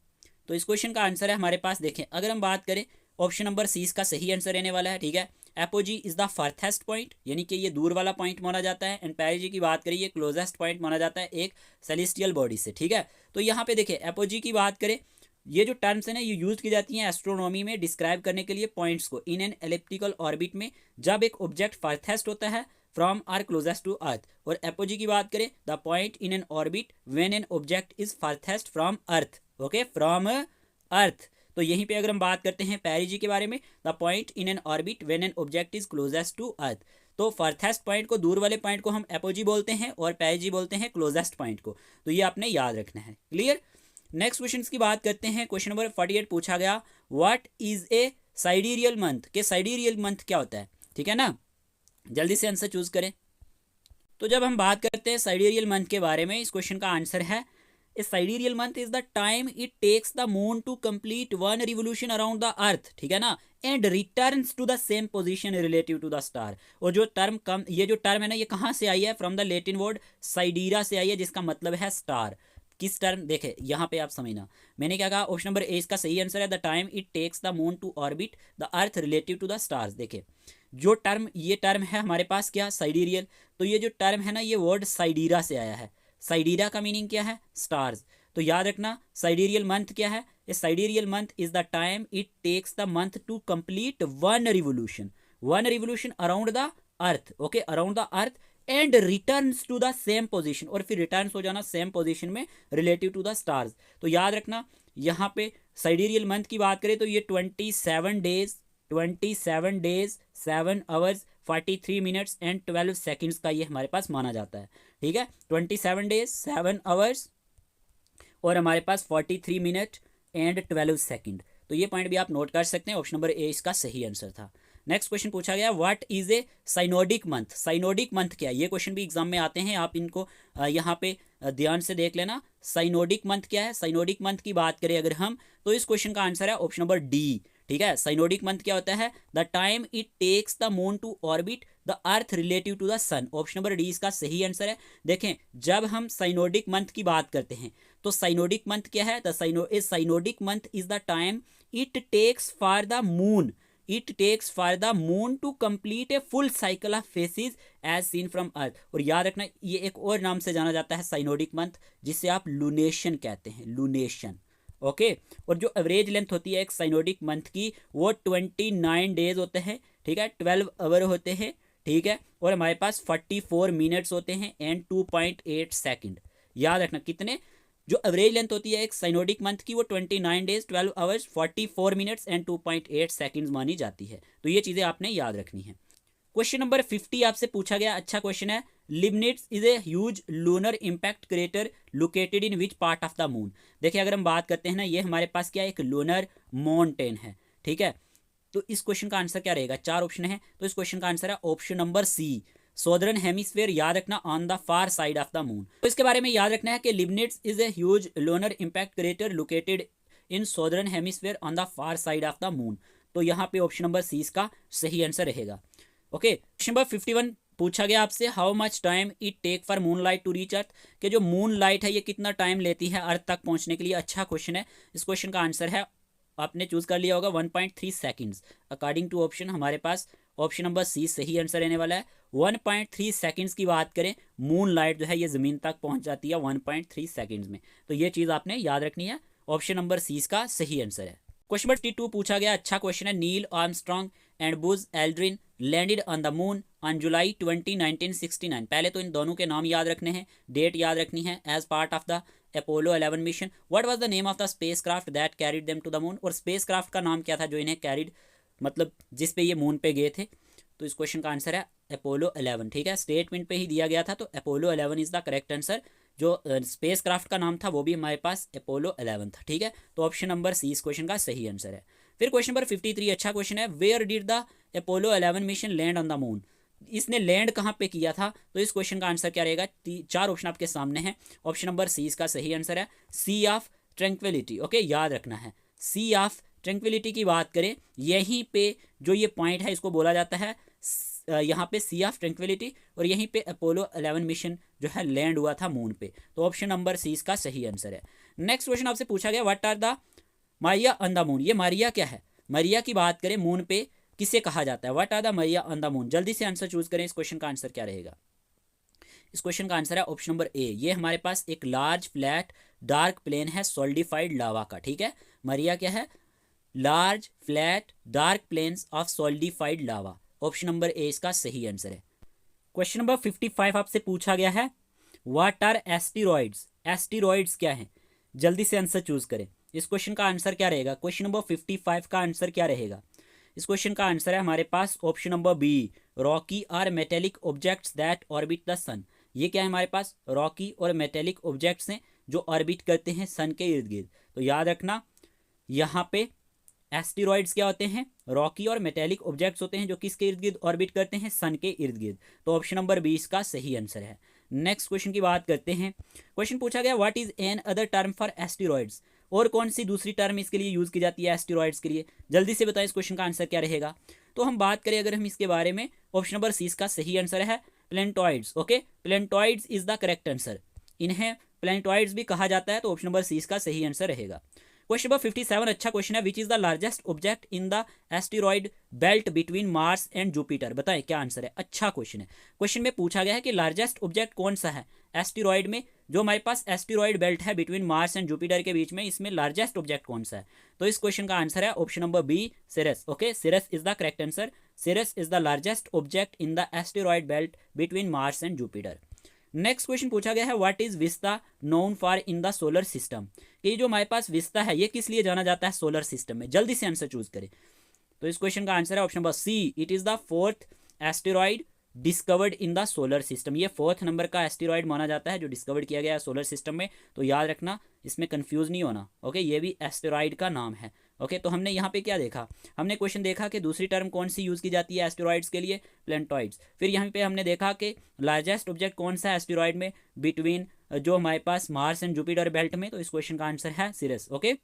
तो इस क्वेश्चन का आंसर है हमारे पास, देखें अगर हम बात करें ऑप्शन नंबर सी इसका सही आंसर रहने वाला है। ठीक है, एपोजी इज द फर्थेस्ट पॉइंट, यानी कि ये दूर वाला पॉइंट माना जाता है। एंड पेरिजी की बात करें, ये क्लोजेस्ट पॉइंट माना जाता है एक सेलेस्टियल बॉडी से। ठीक है, तो यहाँ पे देखिए एपोजी की बात करें, ये जो टर्म्स है ना ये यूज की जाती हैं एस्ट्रोनॉमी में डिस्क्राइब करने के लिए पॉइंट्स को इन एन एलिप्टिकल ऑर्बिट में, जब एक ऑब्जेक्ट फर्थेस्ट होता है from our closest to earth. और एपोजी की बात करें, the point in an orbit when an object is farthest from earth. Okay, from earth. तो यहीं पे अगर हम बात करते हैं पेरिजी के बारे में, the point in an orbit when an object is closest to earth. तो फर्थेस्ट पॉइंट को, दूर वाले पॉइंट को हम एपोजी बोलते हैं और पेरिजी बोलते हैं क्लोजेस्ट पॉइंट को। तो ये आपने याद रखना है। क्लियर? नेक्स्ट क्वेश्चन की बात करते हैं। क्वेश्चन नंबर 48 पूछा गया, what is A sidereal month. के साइडेरियल मंथ क्या होता है? ठीक है ना, जल्दी से आंसर चूज करें। तो जब हम बात करते हैं साइडेरियल मंथ के बारे में, इस क्वेश्चन का आंसर है, a sidereal month is the time it takes the moon to complete one revolution around the earth. ठीक है ना, and returns to the same position relative to the star. और जो टर्म कम, ये जो टर्म है ना, ये कहाँ से आई है? फ्रॉम द लैटिन वर्ड साइडीरा से आई है, जिसका मतलब है स्टार। किस टर्म? देखे यहाँ पे आप समझना, मैंने क्या कहा? ऑप्शन नंबर ए इसका सही आंसर है, the time it takes the moon to orbit the earth relative to the stars. देखे जो टर्म, ये टर्म है हमारे पास क्या? साइडेरियल। तो ये जो टर्म है ना, ये वर्ड साइडीरा से आया है। साइडीरा का मीनिंग क्या है? स्टार्स। तो याद रखना साइडेरियल मंथ क्या है? A sidereal month is the time it takes the month to complete one revolution around the earth. Okay, around the earth and returns to the same position, और फिर रिटर्न्स हो जाना सेम पोजीशन में relative to the stars. तो याद रखना यहाँ पे साइडेरियल मंथ की बात करें तो ये 27 days 7 hours 43 minutes and 12 seconds का ये हमारे पास माना जाता है। ठीक है, 27 डेज 7 आवर्स और हमारे पास 43 मिनट एंड 12 सेकेंड। तो ये पॉइंट भी आप नोट कर सकते हैं। ऑप्शन नंबर ए इसका सही आंसर था। नेक्स्ट क्वेश्चन पूछा गया, what is a synodic month. Synodic month क्या है? ये क्वेश्चन भी एग्जाम में आते हैं, आप इनको यहाँ पे ध्यान से देख लेना। साइनोडिक मंथ क्या है? साइनोडिक मंथ की बात करें अगर हम, तो इस क्वेश्चन का आंसर है ऑप्शन नंबर डी। ठीक है, साइनोडिक मंथ क्या होता है? The time it takes the moon to orbit the earth relative to the sun. Option number D इसका सही आंसर है। देखें जब हम साइनोडिक मंथ की बात करते हैं तो साइनोडिक मंथ क्या है? The synodic month is the time it takes for the moon it takes for the moon to complete a full cycle of phases as seen from earth. और याद रखना ये एक और नाम से जाना जाता है साइनोडिक मंथ, जिसे आप लूनेशन कहते हैं, लूनेशन। ओके और जो एवरेज लेंथ होती है एक साइनोडिक मंथ की वो 29 डेज होते हैं, ठीक है, 12 आवर होते हैं, ठीक है, और हमारे पास 44 मिनट्स होते हैं एंड 2.8 सेकेंड। याद रखना कितने, जो एवरेज लेंथ होती है एक साइनोडिक मंथ की वो 29 days 12 hours 44 minutes and 2.8 seconds मानी जाती है। तो ये चीज़ें आपने याद रखनी है। क्वेश्चन नंबर 50 आपसे पूछा गया, अच्छा क्वेश्चन है। Leibnitz is a huge lunar impact crater located in which part of the moon. देखिए अगर हम बात करते हैं ना, ये हमारे पास क्या एक लूनर माउंटेन है, ठीक है। तो इस क्वेश्चन का आंसर क्या रहेगा, 4 ऑप्शन है, तो इस क्वेश्चन का आंसर है option number C, southern hemisphere. याद रखना on the far side of the moon. तो इसके बारे में याद रखना है कि Leibnitz is a huge lunar impact crater located in southern hemisphere on the far side of the moon. तो यहाँ पे ऑप्शन नंबर सी इसका सही आंसर रहेगा। ओके क्वेश्चन नंबर 51 पूछा गया आपसे, how much time it take for moon light to reach earth. कि जो मून लाइट है ये कितना टाइम लेती है अर्थ तक पहुंचने के लिए। अच्छा क्वेश्चन है। इस क्वेश्चन का आंसर है, आपने चूज कर लिया होगा 1.3 सेकेंड्स। अकॉर्डिंग टू ऑप्शन हमारे पास ऑप्शन नंबर सी सही आंसर रहने वाला है। 1.3 सेकेंड्स की बात करें, मून लाइट जो है ये जमीन तक पहुंच जाती है 1.3 सेकेंड्स में। तो ये चीज़ आपने याद रखनी है, ऑप्शन नंबर सी इसका सही आंसर है। क्वेश्चन नंबर 52 पूछा गया, अच्छा क्वेश्चन है। Neil Armstrong and Buzz Aldrin landed on the moon on July 20, 1969। पहले तो इन दोनों के नाम याद रखने हैं, डेट याद रखनी है। As part of the Apollo 11 mission, what was the name of the space craft that carried them to the moon. और स्पेस क्राफ्ट का नाम क्या था जो इन्हें कैरिड, मतलब जिस पे ये मून पे गए थे। तो इस क्वेश्चन का आंसर है अपोलो 11, ठीक है, स्टेटमेंट पे ही दिया गया था, तो Apollo 11 is the correct answer. जो स्पेस क्राफ्ट का नाम था वो भी हमारे पास अपोलो 11 था, ठीक है। तो ऑप्शन नंबर सी इस क्वेश्चन का सही आंसर है। फिर क्वेश्चन नंबर 53, अच्छा क्वेश्चन है। Where did the Apollo 11 mission land on the moon. इसने लैंड कहाँ पे किया था। तो इस क्वेश्चन का आंसर क्या रहेगा, 4 ऑप्शन आपके सामने हैं। ऑप्शन नंबर सी इसका सही आंसर है, सी ऑफ ट्रैंक्विलिटी। ओके याद रखना है, सी ऑफ ट्रैंक्विलिटी की बात करें, यहीं पे जो ये पॉइंट है इसको बोला जाता है यहाँ पे सी ऑफ ट्रैंक्विलिटी, और यहीं पे अपोलो 11 मिशन जो है लैंड हुआ था मून पे। तो ऑप्शन नंबर सी इसका सही आंसर है। नेक्स्ट क्वेश्चन आपसे पूछा गया, what are the maria on the moon. ये मारिया क्या है। मारिया की बात करें, मून पे किसे कहा जाता है, what are the maria on the moon. जल्दी से आंसर चूज करें, इस क्वेश्चन का आंसर क्या रहेगा। इस क्वेश्चन का आंसर है ऑप्शन नंबर ए, ये हमारे पास एक लार्ज फ्लैट डार्क प्लेन है सॉलिडिफाइड लावा का, ठीक है। मारिया क्या है, large flat dark plains of solidified lava. Option number A इसका सही आंसर है। क्वेश्चन नंबर 55 आपसे पूछा गया है, व्हाट आर एस्टेरॉइड्स। एस्टेरॉइड्स क्या है, जल्दी से आंसर चूज करें। इस क्वेश्चन का आंसर क्या रहेगा, क्वेश्चन नंबर 55 का आंसर क्या रहेगा। इस क्वेश्चन का आंसर है हमारे पास ऑप्शन नंबर बी, रॉकी और metallic objects that orbit the sun. ये क्या है हमारे पास, रॉकी और मेटेलिक ऑब्जेक्ट्स हैं जो ऑर्बिट करते हैं सन के इर्द गिर्द। तो याद रखना यहाँ पे एस्टेरॉइड्स क्या होते हैं, रॉकी और मेटेलिक ऑब्जेक्ट्स होते हैं जो किसके इर्द गिर्द ऑर्बिट करते हैं, सन के इर्द गिर्द। तो ऑप्शन नंबर 20 का सही आंसर है। नेक्स्ट क्वेश्चन की बात करते हैं। क्वेश्चन पूछा गया, what is an other term for asteroids. और कौन सी दूसरी टर्म इसके लिए यूज की जाती है एस्टेरॉइड्स के लिए। जल्दी से बताएं इस क्वेश्चन का आंसर क्या रहेगा। तो हम बात करें अगर हम इसके बारे में, ऑप्शन नंबर सी इसका सही आंसर है, planetoids. Okay planetoids is the correct answer, इन्हें प्लेनेटॉइड्स भी कहा जाता है। तो ऑप्शन नंबर सी इसका सही आंसर रहेगा। क्वेश्चन नंबर 57, अच्छा क्वेश्चन है। Which is the largest object in the asteroid belt between Mars and Jupiter. बताएं क्या आंसर है। अच्छा क्वेश्चन है। क्वेश्चन में पूछा गया है कि लार्जेस्ट ऑब्जेक्ट कौन सा है एस्टेरॉइड में, जो हमारे पास एस्टेरॉइड बेल्ट है बिटवीन मार्स एंड जुपिटर के बीच में, इसमें लार्जेस्ट ऑब्जेक्ट कौन सा है। तो इस क्वेश्चन का आंसर है option number B, Ceres. Okay Ceres is the correct answer. Ceres is the largest object in the asteroid belt between Mars and Jupiter. Next question पूछा गया है, what is Vesta known for in the solar system. ये जो हमारे पास vista है ये किस लिए जाना जाता है सोलर सिस्टम में। जल्दी से आंसर चूज करें। तो इस क्वेश्चन का आंसर है option number C, it is the 4th asteroid discovered in the solar system. ये 4th नंबर का एस्टेरॉइड माना जाता है जो डिस्कवर्ड किया गया है सोलर सिस्टम में। तो याद रखना, इसमें कंफ्यूज नहीं होना। ओके ये भी एस्टेरॉइड का नाम है। ओके तो हमने यहाँ पे क्या देखा, हमने क्वेश्चन देखा कि दूसरी टर्म कौन सी यूज़ की जाती है एस्टेरॉइड्स के लिए, प्लेनेटॉइड्स। फिर यहाँ पे हमने देखा कि लार्जेस्ट ऑब्जेक्ट कौन सा है एस्टेरॉइड में बिटवीन जो हमारे पास मार्स एंड जुपिटर बेल्ट में। तो इस क्वेश्चन का आंसर है सिरस। ओके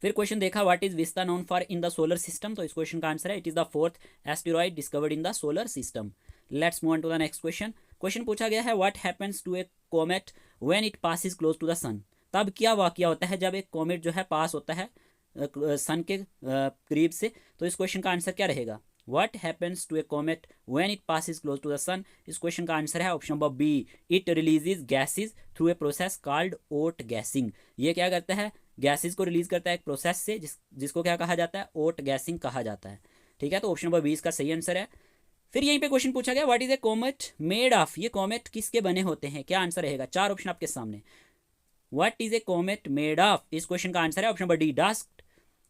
फिर क्वेश्चन देखा, what is Vesta known for in the solar system. तो इस क्वेश्चन का आंसर है, it is the 4th asteroid discovered in the solar system. Let's move on to the next question. Question पूछा गया है, what happens to a comet when it passes close to the sun. तब क्या वाकया होता है जब एक कॉमेट जो है पास होता है सन के करीब से। तो इस क्वेश्चन का आंसर क्या रहेगा? What happens to a comet when it passes close to the sun? इस क्वेश्चन का आंसर है option number B, it releases gases through a process called outgassing. ये क्या करता है? गैसेस को रिलीज करता है एक प्रोसेस से जिसको क्या कहा जाता है? ओट गैसिंग कहा जाता है। ठीक है, तो ऑप्शन नंबर 20 का सही आंसर है। फिर यहीं पे क्वेश्चन पूछा गया, what is A comet made of? ये कॉमेट किसके बने होते हैं? क्या आंसर रहेगा? चार ऑप्शन आपके सामने। What is A comet made of? इस क्वेश्चन का आंसर है option number D,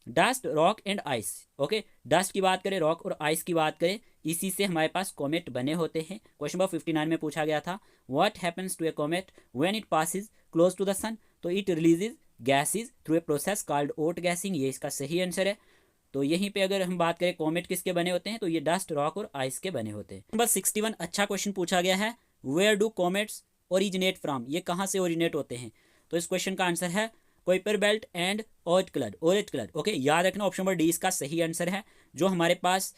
dust, rock and ice. Okay, dust की बात करें, रॉक और आइस की बात करें, इसी से हमारे पास कॉमेट बने होते हैं। क्वेश्चन नंबर 59 में पूछा गया था, what happens to a comet when it passes close to the sun? तो it releases gases through a process called outgassing. ये इसका सही आंसर है। तो यहीं पे अगर हम बात करें कॉमेट किसके बने होते हैं, तो ये डस्ट, रॉक और आइस के बने होते हैं। नंबर 61 अच्छा क्वेश्चन पूछा गया है, where do comets originate from? ये कहाँ से ओरिजिनेट होते हैं? तो इस क्वेश्चन का आंसर है कुइपर बेल्ट एंड ओरेट क्लड। ओके, याद रखना ऑप्शन नंबर डी इसका सही आंसर है। जो हमारे पास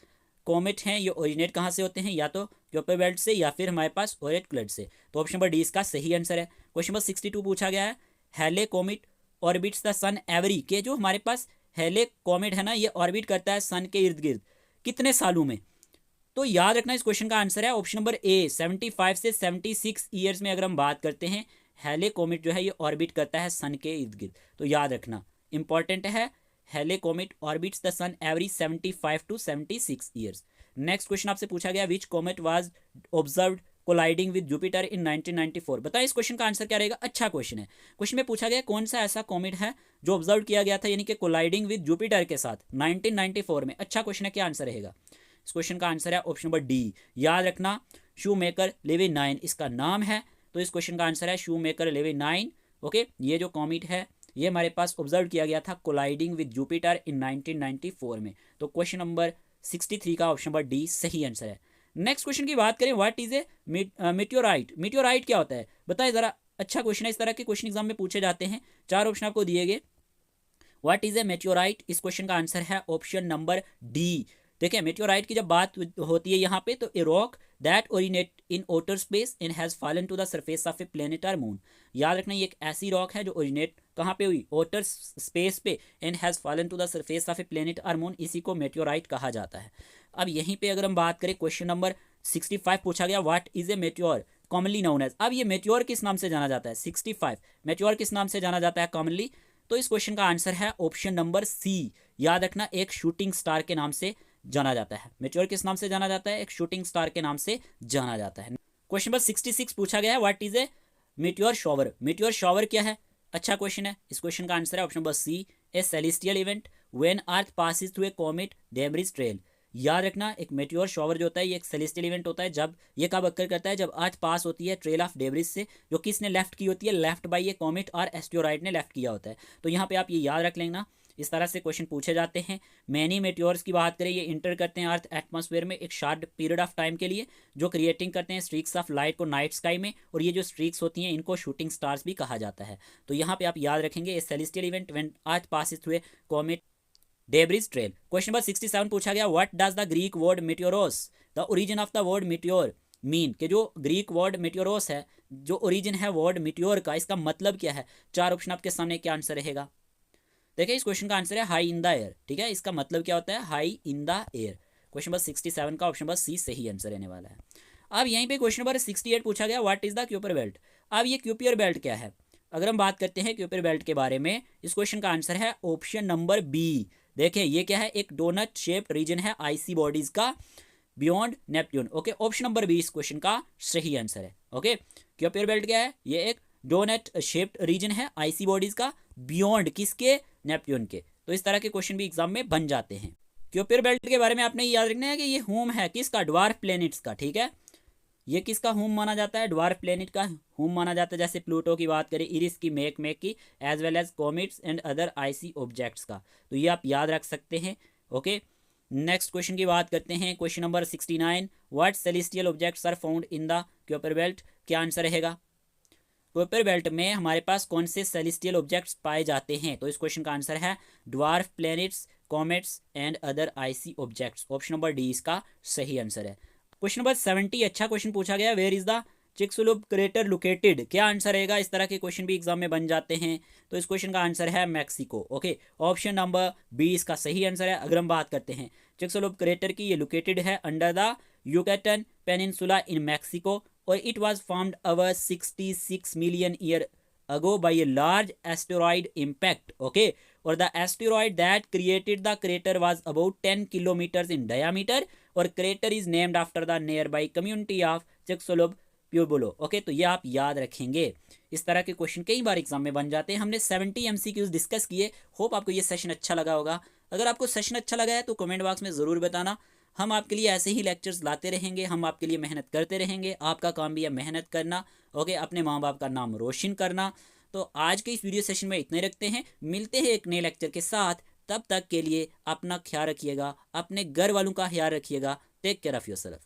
कॉमेट हैं ये ओरिजिनेट कहाँ से होते हैं? या तो कुइपर बेल्ट से या फिर हमारे पास ओरेट क्लड से। तो ऑप्शन नंबर डी इसका सही आंसर है। क्वेश्चन नंबर 62 पूछा गया है, Halley comet orbits the sun every? के जो हमारे पास हेले कॉमेट है ना, ये ऑर्बिट करता है सन के इर्द गिर्द कितने सालों में? तो याद रखना इस क्वेश्चन का आंसर है ऑप्शन नंबर ए, 75 से 76 ईयर्स में। अगर हम बात करते हैं, हेले कॉमेट जो है ये ऑर्बिट करता है सन के इर्द गिर्द। तो याद रखना, इंपॉर्टेंट है, Halley comet orbits the sun every 75 to 76 years. Next question आपसे पूछा गया, which comet was observed colliding with Jupiter in 1994? बताइए इस क्वेश्चन का आंसर क्या रहेगा? अच्छा क्वेश्चन है। क्वेश्चन में पूछा गया कौन सा ऐसा कॉमेट है जो ऑब्जर्व किया गया था, यानी कि कोलाइडिंग विद जुपिटर के साथ 1994 में। अच्छा क्वेश्चन है, क्या आंसर रहेगा? इस क्वेश्चन का आंसर है ऑप्शन नंबर डी, याद रखना, शूमेकर लेवी 9 इसका नाम है। तो इस क्वेश्चन का आंसर है शूमेकर लेवी 9। ओके, ये जो कॉमेट है ये हमारे पास ऑब्जर्व किया गया था कोलाइडिंग विद जुपिटर इन 1994 में। तो क्वेश्चन नंबर 63 का ऑप्शन नंबर डी सही आंसर है। नेक्स्ट क्वेश्चन की बात करें, what is A meteorite? Meteorite क्या होता है बताइए जरा। अच्छा क्वेश्चन है, इस तरह के क्वेश्चन एग्जाम में पूछे जाते हैं। चार ऑप्शन आपको दिए गए, व्हाट इज ए मेटियोराइट? इस क्वेश्चन का आंसर है ऑप्शन नंबर डी। देखिए, मेटियोराइट की जब बात होती है यहाँ पे, तो a rock that originate in outer space and has fallen to the surface of a planet or moon. याद रखना, ये एक ऐसी रॉक है जो ओरिजिनेट कहाँ पे हुई? outer स्पेस पे, and has fallen to the surface of a planet or moon, इसी को मेटियोराइट कहा जाता है। अब यहीं पे अगर हम बात करें, क्वेश्चन नंबर 65 पूछा गया, what is a meteor commonly known as? अब ये मेटियोर किस नाम से जाना जाता है? 65 मेटियोर किस नाम से जाना जाता है कॉमनली? तो इस क्वेश्चन का आंसर है ऑप्शन नंबर सी, याद रखना, एक शूटिंग स्टार के नाम से जाना जाता है। मेटियोर किस नाम से जाना जाता है? एक शूटिंग स्टार के नाम से जाना जाता है। क्वेश्चन नंबर 66 पूछा गया है, what is a meteor shower? Meteor shower क्या है? अच्छा क्वेश्चन है। इस क्वेश्चन का आंसर है option number C, a celestial event when earth passes through a comet debris trail. याद रखना, एक मेटियोर शॉवर जो होता है ये एक सेलेस्टियल इवेंट होता है। जब ये कब अक्कर करता है? जब अर्थ पास होती है ट्रेल ऑफ डेब्रिस से, जो किसने लेफ्ट की होती है? लेफ्ट बाई ए कॉमेट और एस्टेरॉइड ने लेफ्ट किया होता है। तो यहाँ पे आप ये याद रख लेना, इस तरह से क्वेश्चन पूछे जाते हैं। मैनी मेटियोर्स की बात करें, ये इंटर करते हैं अर्थ एटमॉस्फेयर में एक शॉर्ट पीरियड ऑफ टाइम के लिए, जो क्रिएटिंग करते हैं स्ट्रीक्स ऑफ लाइट को नाइट स्काई में, और ये जो स्ट्रीक्स होती हैं इनको शूटिंग स्टार्स भी कहा जाता है। तो यहाँ पे आप याद रखेंगे, celestial event when earth passes through a comet debris trail. Question number 67 पूछा गया, what does the Greek word meteoros the origin of the word meteor mean? कि जो ग्रीक वर्ड मेटियोरोस है, जो ओरिजिन है वर्ड मेटियोर का, इसका मतलब क्या है? चार ऑप्शन आपके सामने, क्या आंसर रहेगा? देखिए, इस क्वेश्चन का आंसर है हाई इन द एयर। ठीक है, इसका मतलब क्या होता है? High in the air. Question number 67 का ऑप्शन नंबर सी सही आंसर रहने वाला है। अब यहीं पे क्वेश्चन नंबर 68 पूछा गया, what is the Kuiper belt? अब ये क्यूपियर बेल्ट क्या है? अगर हम बात करते हैं क्यूपियर बेल्ट के बारे में, इस क्वेश्चन का आंसर है ऑप्शन नंबर बी। देखिए, ये क्या है? एक डोनट शेप्ड रीजन है आईसी बॉडीज का beyond Neptune. Okay, option number B इस क्वेश्चन का सही आंसर है। ओके, क्यूपियर बेल्ट क्या है? ये एक डोनट शेप्ड रीजन है आईसी बॉडीज का बियॉन्ड किसके? नेपट्यून के। तो इस तरह के क्वेश्चन भी एग्जाम में बन जाते हैं। क्यूपियर बेल्ट के बारे में आपने याद रखना है कि ये होम है किसका? ड्वार्फ प्लैनेट्स का। ठीक है, ये किसका होम माना जाता है? ड्वार्फ प्लैनेट का होम माना जाता है। जैसे प्लूटो की बात करें, इरिस की, मेक की, as well as comets and other icy objects का। तो ये आप याद रख सकते हैं। ओके, नेक्स्ट क्वेश्चन की बात करते हैं, question number 69, what celestial objects are found in the Kuiper belt? क्या आंसर रहेगा? क्यूपियर बेल्ट में हमारे पास कौन से सेलेस्टियल ऑब्जेक्ट्स पाए जाते हैं? तो इस क्वेश्चन का आंसर है dwarf planets, comets and other icy objects. Option number D इसका सही आंसर है। क्वेश्चन नंबर 70 अच्छा क्वेश्चन पूछा गया, where is the Chicxulub crater located, क्या आंसर रहेगा? इस तरह के क्वेश्चन भी एग्जाम में बन जाते हैं। तो इस क्वेश्चन का आंसर है Mexico. Okay, option number B इसका सही आंसर है। अगर हम बात करते हैं चिक्सुलुप क्रेटर की, ये लोकेटेड है under the Yucatan peninsula in Mexico, और it was formed over 66 million year ago by a large asteroid impact. Okay, or the asteroid that created the crater was about 10 kilometers in diameter, और crater is named after the nearby community of Chicxulub Pueblo. Okay, तो ये आप याद रखेंगे। इस तरह के question कई बार एग्जाम में बन जाते हैं। हमने 70 MCQs डिस्कस किए। होप आपको ये सेशन अच्छा लगा होगा। अगर आपको सेशन अच्छा लगा है तो कमेंट बॉक्स में ज़रूर बताना। हम आपके लिए ऐसे ही लेक्चर्स लाते रहेंगे, हम आपके लिए मेहनत करते रहेंगे। आपका काम भी है मेहनत करना। ओके, अपने माँ बाप का नाम रोशन करना। तो आज के इस वीडियो सेशन में इतने रखते हैं, मिलते हैं एक नए लेक्चर के साथ। तब तक के लिए अपना ख्याल रखिएगा, अपने घर वालों का ख्याल रखिएगा। Take care of yourself.